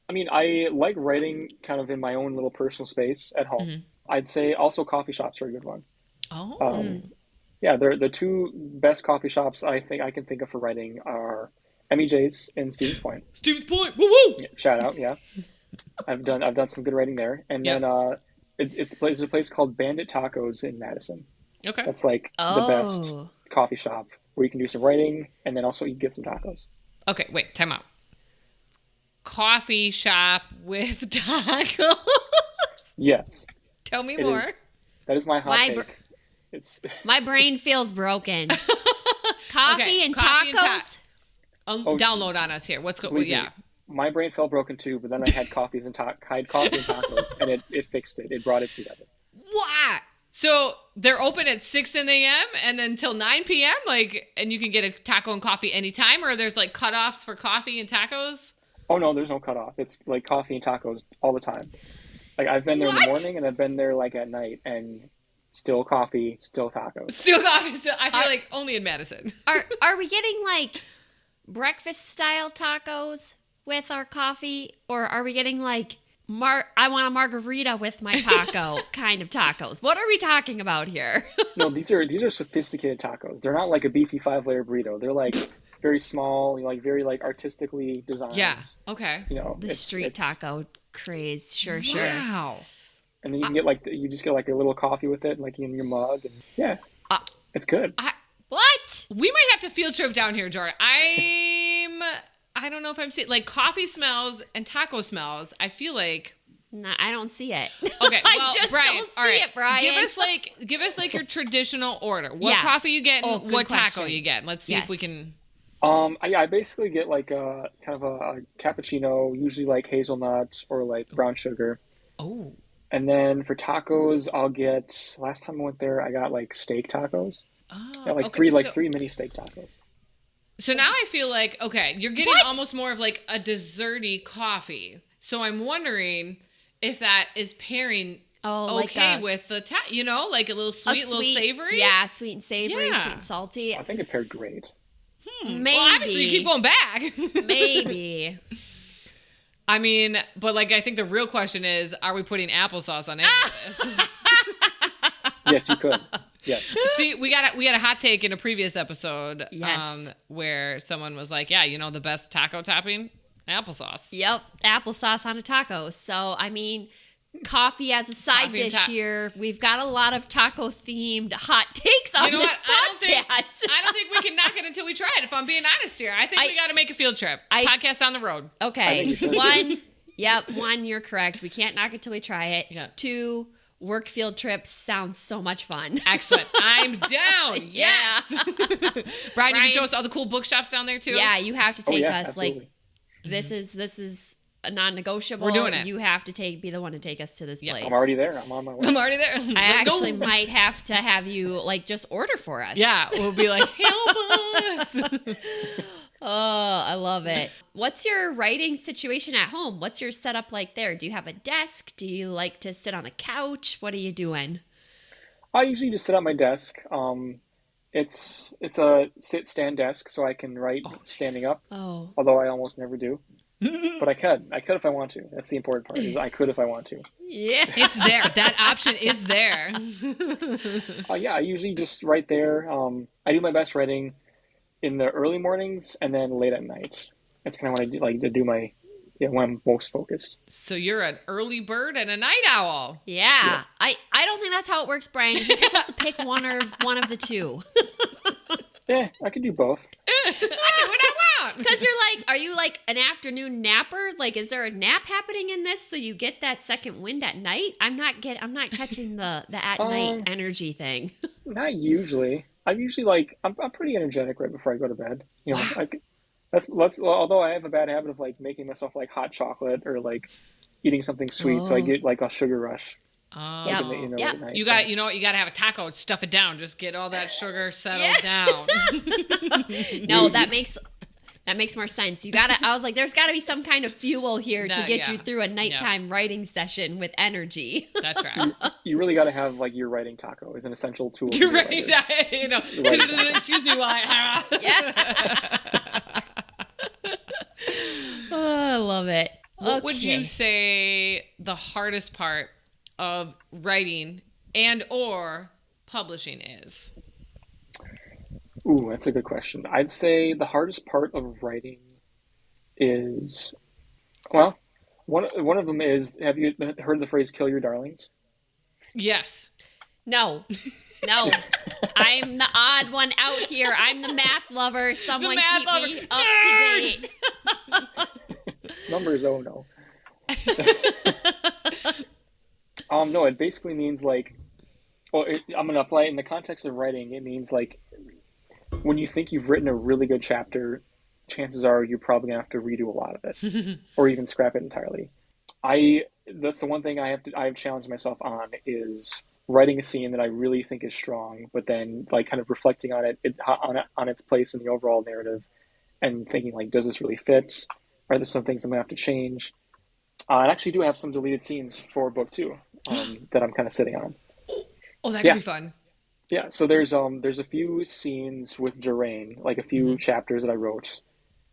I mean, I like writing kind of in my own little personal space at home. I'd say also coffee shops are a good one. Oh. Yeah, the 2 best coffee shops I think I can think of for writing are MEJ's and Stevens Point. Stevens Point, woo woo! Yeah, shout out, yeah. I've done some good writing there, and then there's a place called Bandit Tacos in Madison. Okay, that's like the best coffee shop where you can do some writing and then also you get some tacos. Okay, wait, time out. Coffee shop with tacos. Yes. Tell me more. That is my hot take. My brain feels broken. Coffee and tacos. Download on us here. What's going? Yeah. My brain felt broken too, but then I had coffee and tacos, and it fixed it. It brought it together. What? So they're open at 6 a.m. and then till 9 p.m. Like, and you can get a taco and coffee anytime, or there's like cutoffs for coffee and tacos. Oh no, there's no cutoff. It's like coffee and tacos all the time. Like I've been there in the morning and I've been there like at night, and still coffee, still tacos. Still coffee. Still, I feel like only in Madison. Are we getting like breakfast style tacos with our coffee, or are we getting like I want a margarita with my taco kind of tacos? What are we talking about here? No, these are sophisticated tacos. They're not like a beefy 5-layer burrito. They're like very small, like very like artistically designed. Yeah. Okay. The street taco craze. Sure, sure. Wow. And then you can get you just get like a little coffee with it, like in your mug, and it's good. What? We might have to field trip down here, Jordan. I don't know if I'm seeing like coffee smells and taco smells. I feel like. No, I don't see it. Okay, well, I just Brian, don't see it, Brian. Give us like your traditional order. What coffee you get and what taco you get. Let's see if we can. I basically get like a kind of a cappuccino, usually like hazelnut or like brown sugar. Oh. And then for tacos, I'll get. Last time I went there, I got like steak tacos. Oh, got like three mini steak tacos. So now I feel like you're getting almost more of like a desserty coffee. So I'm wondering if that is pairing with the like a little sweet, little savory. Yeah, sweet and savory, sweet and salty. I think it paired great. Maybe. Well, obviously you keep going back. Maybe. I mean, but like I think the real question is, are we putting applesauce on any of this? Yes, you could. Yeah. See, we got a hot take in a previous episode. Yes. Where someone was like, yeah, the best taco topping? Applesauce. Yep, applesauce on a taco. So, I mean, coffee as a side dish here. We've got a lot of taco-themed hot takes on this podcast. I don't think we can knock it until we try it, if I'm being honest here. I think we got to make a field trip. Podcast on the road. Okay. One, you're correct. We can't knock it till we try it. Yeah. 2, work field trips sounds so much fun. Excellent. I'm down. Yes. Brian, you can show us all the cool bookshops down there, too? Yeah, you have to take us. Absolutely. Like, this is a non-negotiable. We're doing it. You have to be the one to take us to this place. I'm already there. I'm on my way. I'm already there. I actually might have to have you like just order for us. Yeah, we'll be like, help us. Oh, I love it. What's your writing situation at home? What's your setup like there? Do you have a desk? Do you like to sit on a couch? What are you doing? I usually just sit at my desk. It's a sit-stand desk, so I can write standing up. Oh. Although I almost never do. But I could. I could if I want to. That's the important part, is I could if I want to. Yeah. It's there. That option is there. Yeah, I usually just write there. I do my best writing in the early mornings and then late at night. That's kind of what I do, like to do my, when I'm most focused. So you're an early bird and a night owl. Yeah. I don't think that's how it works, Brian. You're supposed to pick one of the two. Yeah, I could do both. I do what I want. Because you're like, are you like an afternoon napper? Like, is there a nap happening in this so you get that second wind at night? I'm not catching the at night energy thing. Not usually. I'm usually I'm pretty energetic right before I go to bed. Although I have a bad habit of like making myself like hot chocolate or like eating something sweet, so I get like a sugar rush. Oh, yep. At night, you got you got to have a taco and stuff it down. Just get all that sugar settled down. No, that makes more sense. I was like, there's gotta be some kind of fuel here to get you through a nighttime writing session with energy. That tracks. You really got to have like your writing taco is an essential tool. You're right. Excuse me while Oh, I love it. What would you say the hardest part of writing and or publishing is? Ooh, that's a good question. I'd say the hardest part of writing is, one of them is, have you heard the phrase "kill your darlings"? Yes. No. I'm the odd one out here. I'm the math lover. Someone keep me up to date. Numbers, oh no. No, it basically means like, I'm going to apply it in the context of writing. It means like, when you think you've written a really good chapter, chances are you're probably going to have to redo a lot of it or even scrap it entirely. That's the one thing I've challenged myself on, is writing a scene that I really think is strong, but then like kind of reflecting on it on its place in the overall narrative and thinking like, does this really fit? Are there some things I'm going to have to change? I actually do have some deleted scenes for book 2 that I'm kind of sitting on. Oh, that could be fun. Yeah, so there's a few scenes with Jordan, like a few chapters that I wrote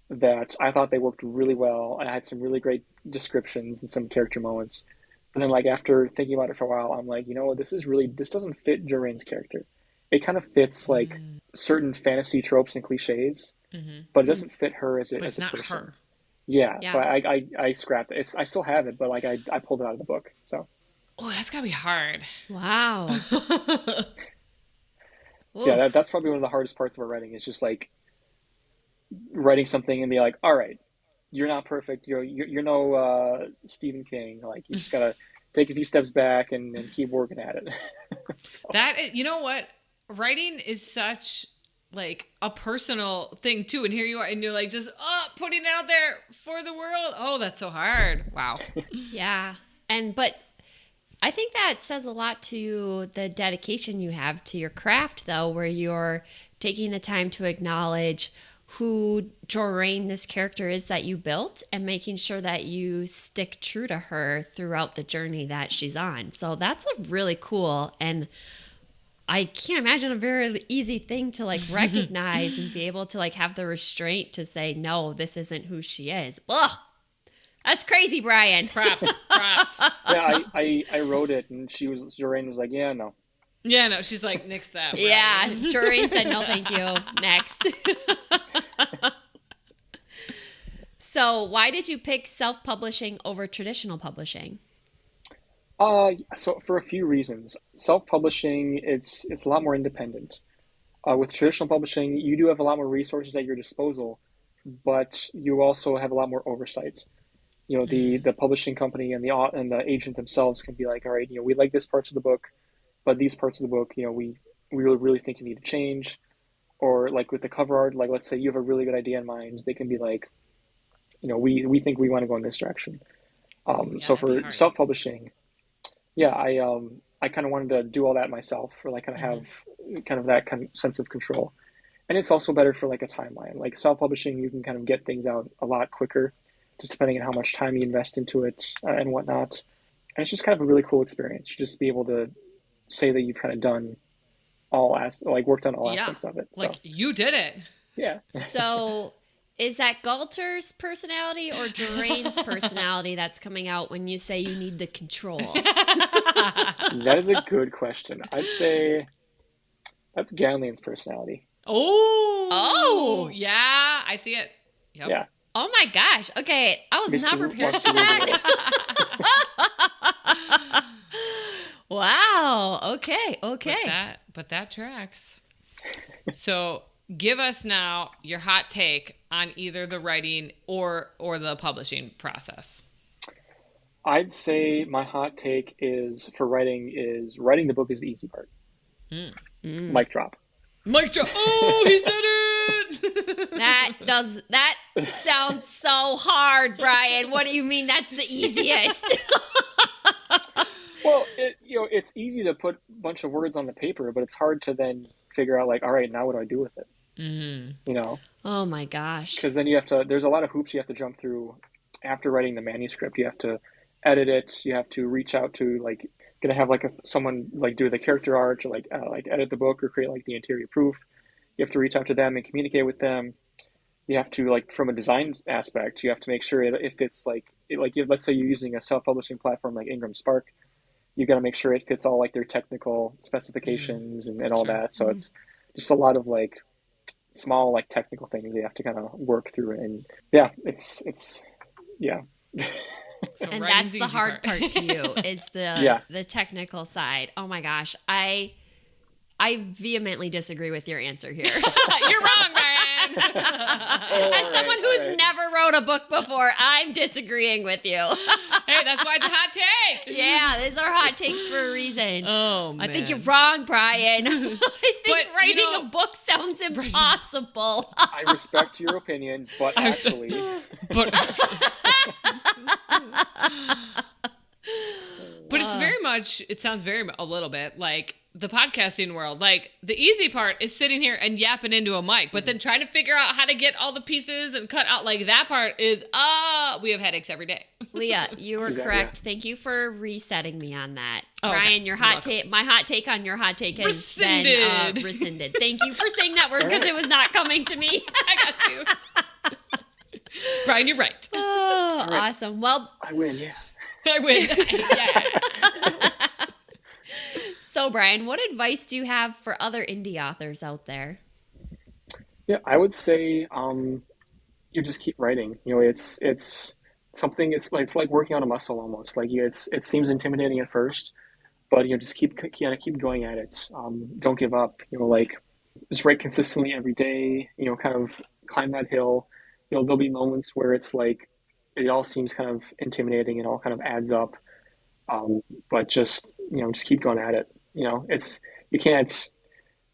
that I thought they worked really well. I had some really great descriptions and some character moments. And then like after thinking about it for a while, I'm like, this doesn't fit Jordan's character. It kind of fits like certain fantasy tropes and cliches, but it doesn't fit her as a But it's not person. her. Yeah, Yeah. so I scrapped it. I still have it, but like I pulled it out of the book. So Oh, that's gotta be hard. Wow. so yeah, Oof. that's probably one of the hardest parts of our writing is just like writing something and be like, all right, you're not perfect. You're no Stephen King. Like you just gotta take a few steps back and keep working at it. So, That, you know what? Writing is such like a personal thing too. And here you are, and you're like just putting it out there for the world. Oh, that's so hard. Wow. Yeah. But I think that says a lot to the dedication you have to your craft, though, where you're taking the time to acknowledge who Jordan, this character, is that you built, and making sure that you stick true to her throughout the journey that she's on. So that's a really cool, and I can't imagine a very easy thing to like recognize and be able to like have the restraint to say, no, this isn't who she is. Ugh, that's crazy, Brian. Props. Props. yeah, I wrote it and Jordan was like, yeah, no. Yeah, no, she's like, nix that. Brian. Yeah, Jordan said no, thank you. Next. So, why did you pick self-publishing over traditional publishing? So for a few reasons, self-publishing it's a lot more independent. With traditional publishing, you do have a lot more resources at your disposal, but you also have a lot more oversight. You know, the publishing company and the agent themselves can be like, all right, you know, we like this parts of the book, but these parts of the book, you know, we really think you need to change. Or like with the cover art, like let's say you have a really good idea in mind, they can be like, you know, we think we want to go in this direction. Yeah, So that'd be for hard. self-publishing, yeah, I kind of wanted to do all that myself for like kind of have kind of that kind of sense of control. And it's also better for like a timeline. Like self-publishing, you can kind of get things out a lot quicker, just depending on how much time you invest into it and whatnot. And it's just kind of a really cool experience. You just be able to say that you've kind of done worked on all Yeah. aspects of it. So Like, you did it. yeah. So, is that Galter's personality or Jordan's personality that's coming out when you say you need the control? That is a good question. I'd say that's Ganlian's personality. Oh, yeah, I see it. Yep. Yeah. Oh my gosh. Okay, I was not Mr. prepared wants for to rule the that. world. Wow. Okay. But that tracks. So give us now your hot take on either the writing or the publishing process. I'd say my hot take is for writing the book is the easy part. Mic drop. Mic drop. Oh, he said it. That sounds so hard, Brian. What do you mean that's the easiest? Well, it's easy to put a bunch of words on the paper, but it's hard to then figure out like, all right, now what do I do with it? You know, Oh my gosh. because then there's a lot of hoops you have to jump through after writing the manuscript. You have to edit it. You have to reach out to like, gonna have like someone like do the character art or like edit the book or create like the interior proof. You have to reach out to them and communicate with them. You have to like from a design aspect, you have to make sure it fits let's say you're using a self-publishing platform like Ingram Spark. You got to make sure it fits all like their technical specifications and all that. So it's just a lot of like small like technical things you have to kind of work through. And yeah, it's yeah. So And writing's that's the easy hard part to you is Yeah. the technical side. Oh my gosh. I vehemently disagree with your answer here. You're wrong, Brian. As someone who's never wrote a book before, I'm disagreeing with you. Hey, that's why it's a hot take. Yeah, these are hot takes for a reason. Oh, man. I think you're wrong, Brian. I think But, writing a book sounds impossible. I respect your opinion, but actually, But it's very much, it sounds a little bit like the podcasting world. Like the easy part is sitting here and yapping into a mic, but then trying to figure out how to get all the pieces and cut out like that part is, we have headaches every day. Leah, you were Exactly. correct. Thank you for resetting me on that. Oh, okay. Brian, your You're hot take, my hot take on your hot take has been Rescinded. rescinded. Thank you for saying that word because it was not coming to me. I got you. Brian, you're right. Oh, right. awesome. Well, I win. Yeah. I win. Yeah. so Brian, what advice do you have for other indie authors out there? Yeah, I would say, you just keep writing. It's something. It's like working on a muscle almost. Like it seems intimidating at first, but just keep going at it. Don't give up. Like just write consistently every day. Kind of climb that hill. There'll be moments where it's like it all seems kind of intimidating and all kind of adds up. But just keep going at it. It's you can't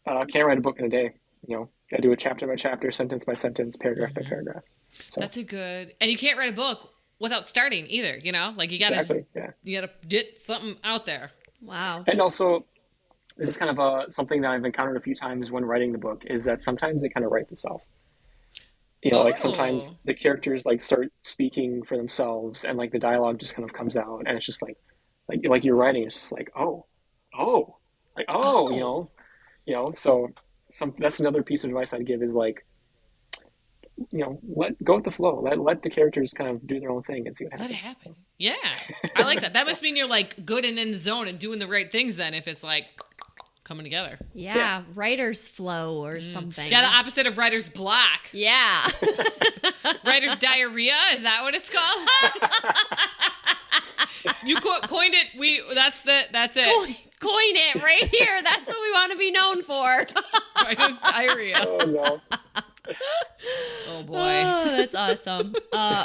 write a book in a day. Got to do it chapter by chapter, sentence by sentence, paragraph by paragraph. So That's a good, and you can't write a book without starting either. Like you gotta you gotta get something out there. Wow. And also, this is kind of something that I've encountered a few times when writing the book is that sometimes it kind of writes itself. Like sometimes the characters like start speaking for themselves, and like the dialogue just kind of comes out, and it's just like you're writing. It's just like So that's another piece of advice I'd give is like, let go with the flow. Let the characters kind of do their own thing and see what happens. Let it happen. Yeah, I like that. That must mean you're like good and in the zone and doing the right things. Then if it's like coming together. Yeah, writer's flow or something. Yeah, the opposite of writer's block. Yeah. Writer's diarrhea, is that what it's called? You coined it. That's it. Coin it right here. That's what we want to be known for. Writer's diarrhea. Oh no. Oh boy. Oh, that's awesome.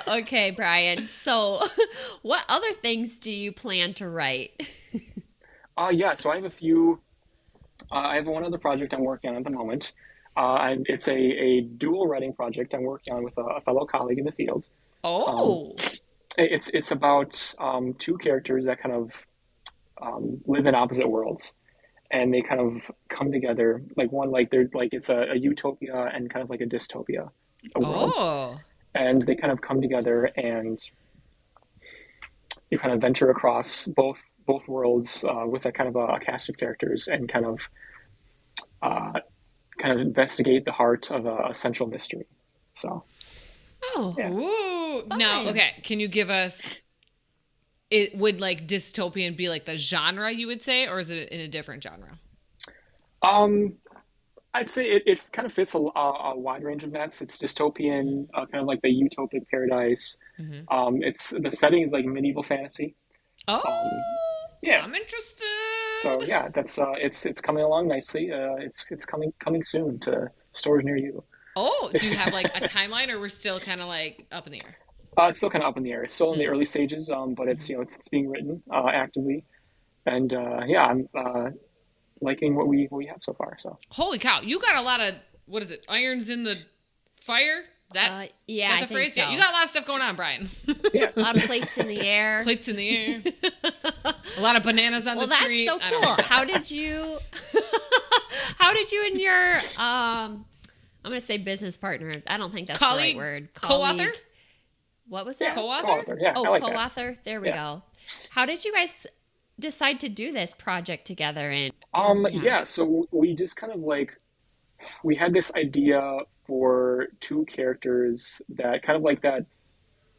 Okay, Brian. So, what other things do you plan to write? Yeah. So I have a few. I have one other project I'm working on at the moment. It's a dual writing project I'm working on with a fellow colleague in the field. Oh. It's about two characters that kind of live in opposite worlds, and they kind of come together. Like one, like there's like it's a utopia and kind of like a dystopia world. Oh. And they kind of come together, and you kind of venture across both worlds with a kind of a cast of characters, and kind of investigate the heart of a central mystery. So. Oh. Yeah. Ooh. Fine. Now, okay. Can you give us? It would like dystopian be like the genre you would say, or is it in a different genre? I'd say it kind of fits a wide range of nets. It's dystopian, kind of like the utopic paradise. Mm-hmm. It's the setting is like medieval fantasy. Oh, Yeah. I'm interested. So yeah, that's it's coming along nicely. It's coming soon to stores near you. Oh, do you have like a timeline, or we're still kind of like up in the air? It's still kind of up in the air. It's still in the early stages, but it's it's being written actively, and I'm liking what we have so far. So Holy cow, you got a lot of what is it? Irons in the fire? Is that yeah, that the I phrase? think so. Yeah, you got a lot of stuff going on, Brian. yeah. A lot of plates in the air. Plates in the air. A lot of bananas on Well, the that's tree. so I don't cool. know. How did you? How did you and your I'm going to say business partner. I don't think that's Colleague? the right word. Co-author? What was Yeah, that? Co-author? Yeah, Oh, I like that. co-author. There we Yeah. go. How did you guys decide to do this project together? And Yeah, so we just kind of like we had this idea for two characters that kind of like that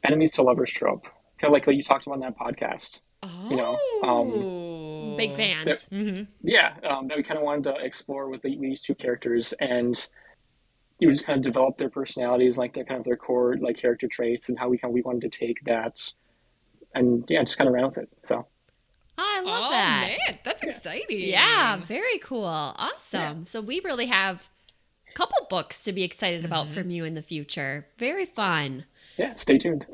enemies to lovers trope, kind of like you talked about in that podcast. Oh. big fans. Mm-hmm. Yeah, that we kind of wanted to explore with these two characters, and you just kind of develop their personalities, like their kind of their core like character traits, and how we wanted to take that, and yeah, just kind of ran with it. So. I love that. Man, that's exciting. Yeah, very cool. Awesome. Yeah. So we really have a couple books to be excited about from you in the future. Very fun. Yeah, stay tuned.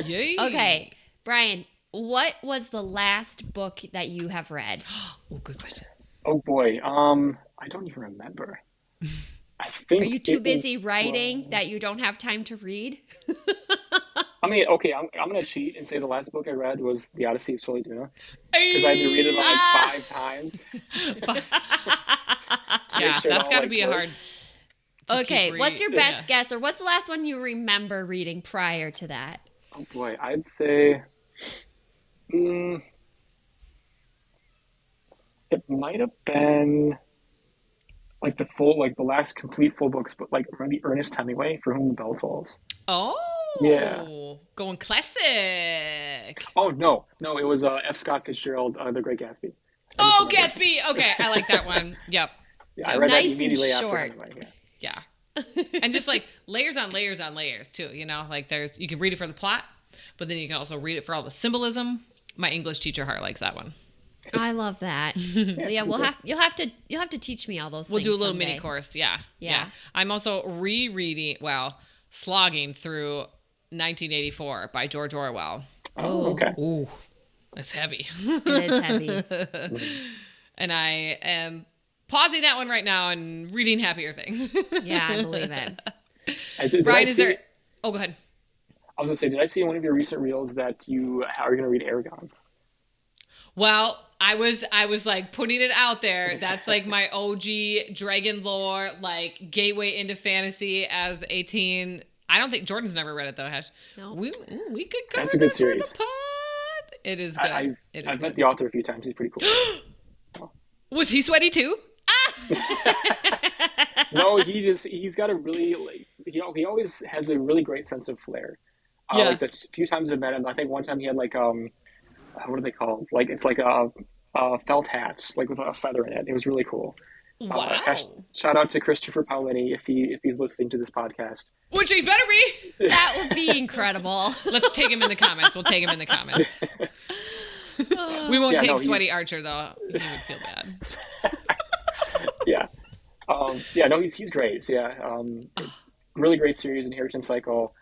Yay. Okay, Brian, what was the last book that you have read? Oh, good question. Oh boy, I don't even remember. I think. Are you too busy writing that you don't have time to read? I mean, okay, I'm gonna cheat and say the last book I read was The Odyssey of Soli Duna, because I had to read it like 5 times. Yeah, sure it that's all, got to like, be works. hard. Okay, what's your best Yeah. guess, or what's the last one you remember reading prior to that? Oh boy, I'd say it might have been like the last complete full books, but like maybe Ernest Hemingway, For Whom the Bell Tolls. Oh. Yeah. Going classic. Oh no, it was F. Scott Fitzgerald, The Great Gatsby. Oh, Gatsby. Okay, I like that one. Yep. Yeah, I read Nice that and immediately short. after Hemingway. Yeah. Yeah. And just like layers on layers on layers too, you know, like you can read it for the plot, but then you can also read it for all the symbolism. My English teacher heart likes that one. I love that. Yeah, you'll have to teach me all those things. We'll do a little someday. mini course. Yeah. Yeah. I'm also slogging through 1984 by George Orwell. Oh, okay. Ooh, it's heavy. It is heavy. And I am pausing that one right now and reading happier things. Yeah, I believe it. Brian, is there... Oh, go ahead. I was going to say, did I see in one of your recent reels that you are going to read Aragon? Well, I was like putting it out there. That's like my OG dragon lore, like gateway into fantasy as a teen. I don't think Jordan's never read it though, Hesh. No. We could cover That's a good that series. for the pod. It is good. I've met the author a few times. He's pretty cool. Was he sweaty too? No, he's got a really, like, he always has a really great sense of flair. Yeah. Like the few times I've met him, I think one time he had like what are they called? Like it's like a felt hat, like with a feather in it. It was really cool. Wow. Shout out to Christopher Paolini if he's listening to this podcast. Which he better be. That would be incredible. Let's take him in the comments. We'll take him in the comments. We won't take Sweaty Archer though. He would feel bad. Yeah. No, he's great. So, yeah. Really great series, Inheritance Cycle.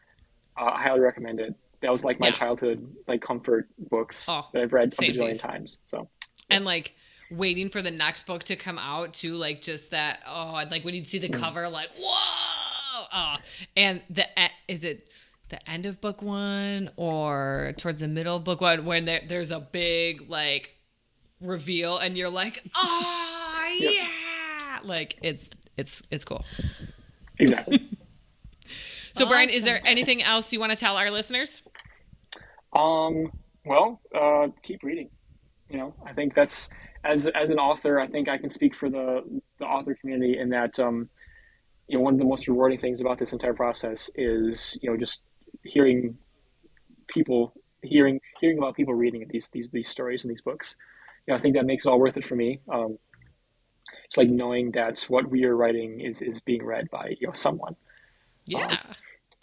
I highly recommend it. That was like my childhood like comfort books that I've read a bajillion times. So. And like waiting for the next book to come out too, like just that. Oh, like when you'd see the cover, like whoa. Oh, and is it the end of book one or towards the middle of book one when there's a big like reveal and you're like, oh yeah, like it's cool. Exactly. So Brian, is there anything else you want to tell our listeners? Well, keep reading. You know, I think that's as an author, I think I can speak for the author community in that, you know, one of the most rewarding things about this entire process is, you know, just hearing about people reading these stories and these books. You know, I think that makes it all worth it for me. It's like knowing that what we are writing is being read by, you know, someone. Yeah.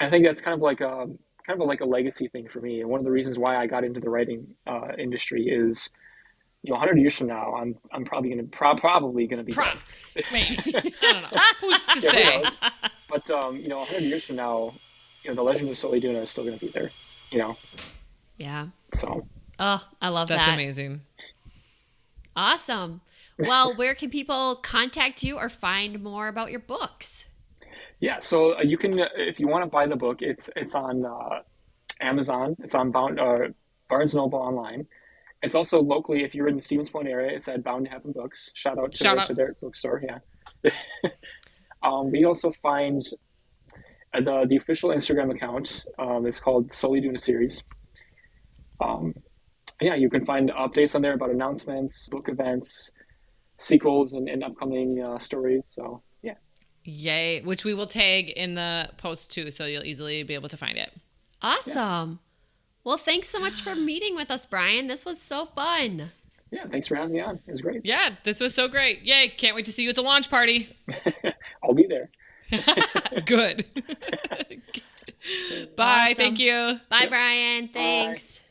I think that's kind of like a legacy thing for me. And one of the reasons why I got into the writing industry is, you know, 100 years from now, I'm probably going to be dead. Maybe. I don't know. Who's to say? But you know, 100 years from now, you know, the Legend of Soli Duna is still going to be there. You know. Yeah. So. Oh, I love that. That's amazing. Awesome. Well, where can people contact you or find more about your books? Yeah, so you can, if you want to buy the book, it's on Amazon. It's on Barnes & Noble online. It's also locally, if you're in the Stevens Point area, it's at Bound to Happen Books. Shout out to their bookstore. Yeah. We also find the official Instagram account. It's called Soli Duna Series. Yeah, you can find updates on there about announcements, book events, sequels, and upcoming stories. So yeah. Yay, which we will tag in the post too, so you'll easily be able to find it. Awesome. Yeah. Well, thanks so much for meeting with us, Brian. This was so fun. Yeah, thanks for having me on. It was great. Yeah, this was so great. Yay, can't wait to see you at the launch party. I'll be there. Good. Bye, Awesome. thank you. Bye, Brian. Thanks. Bye.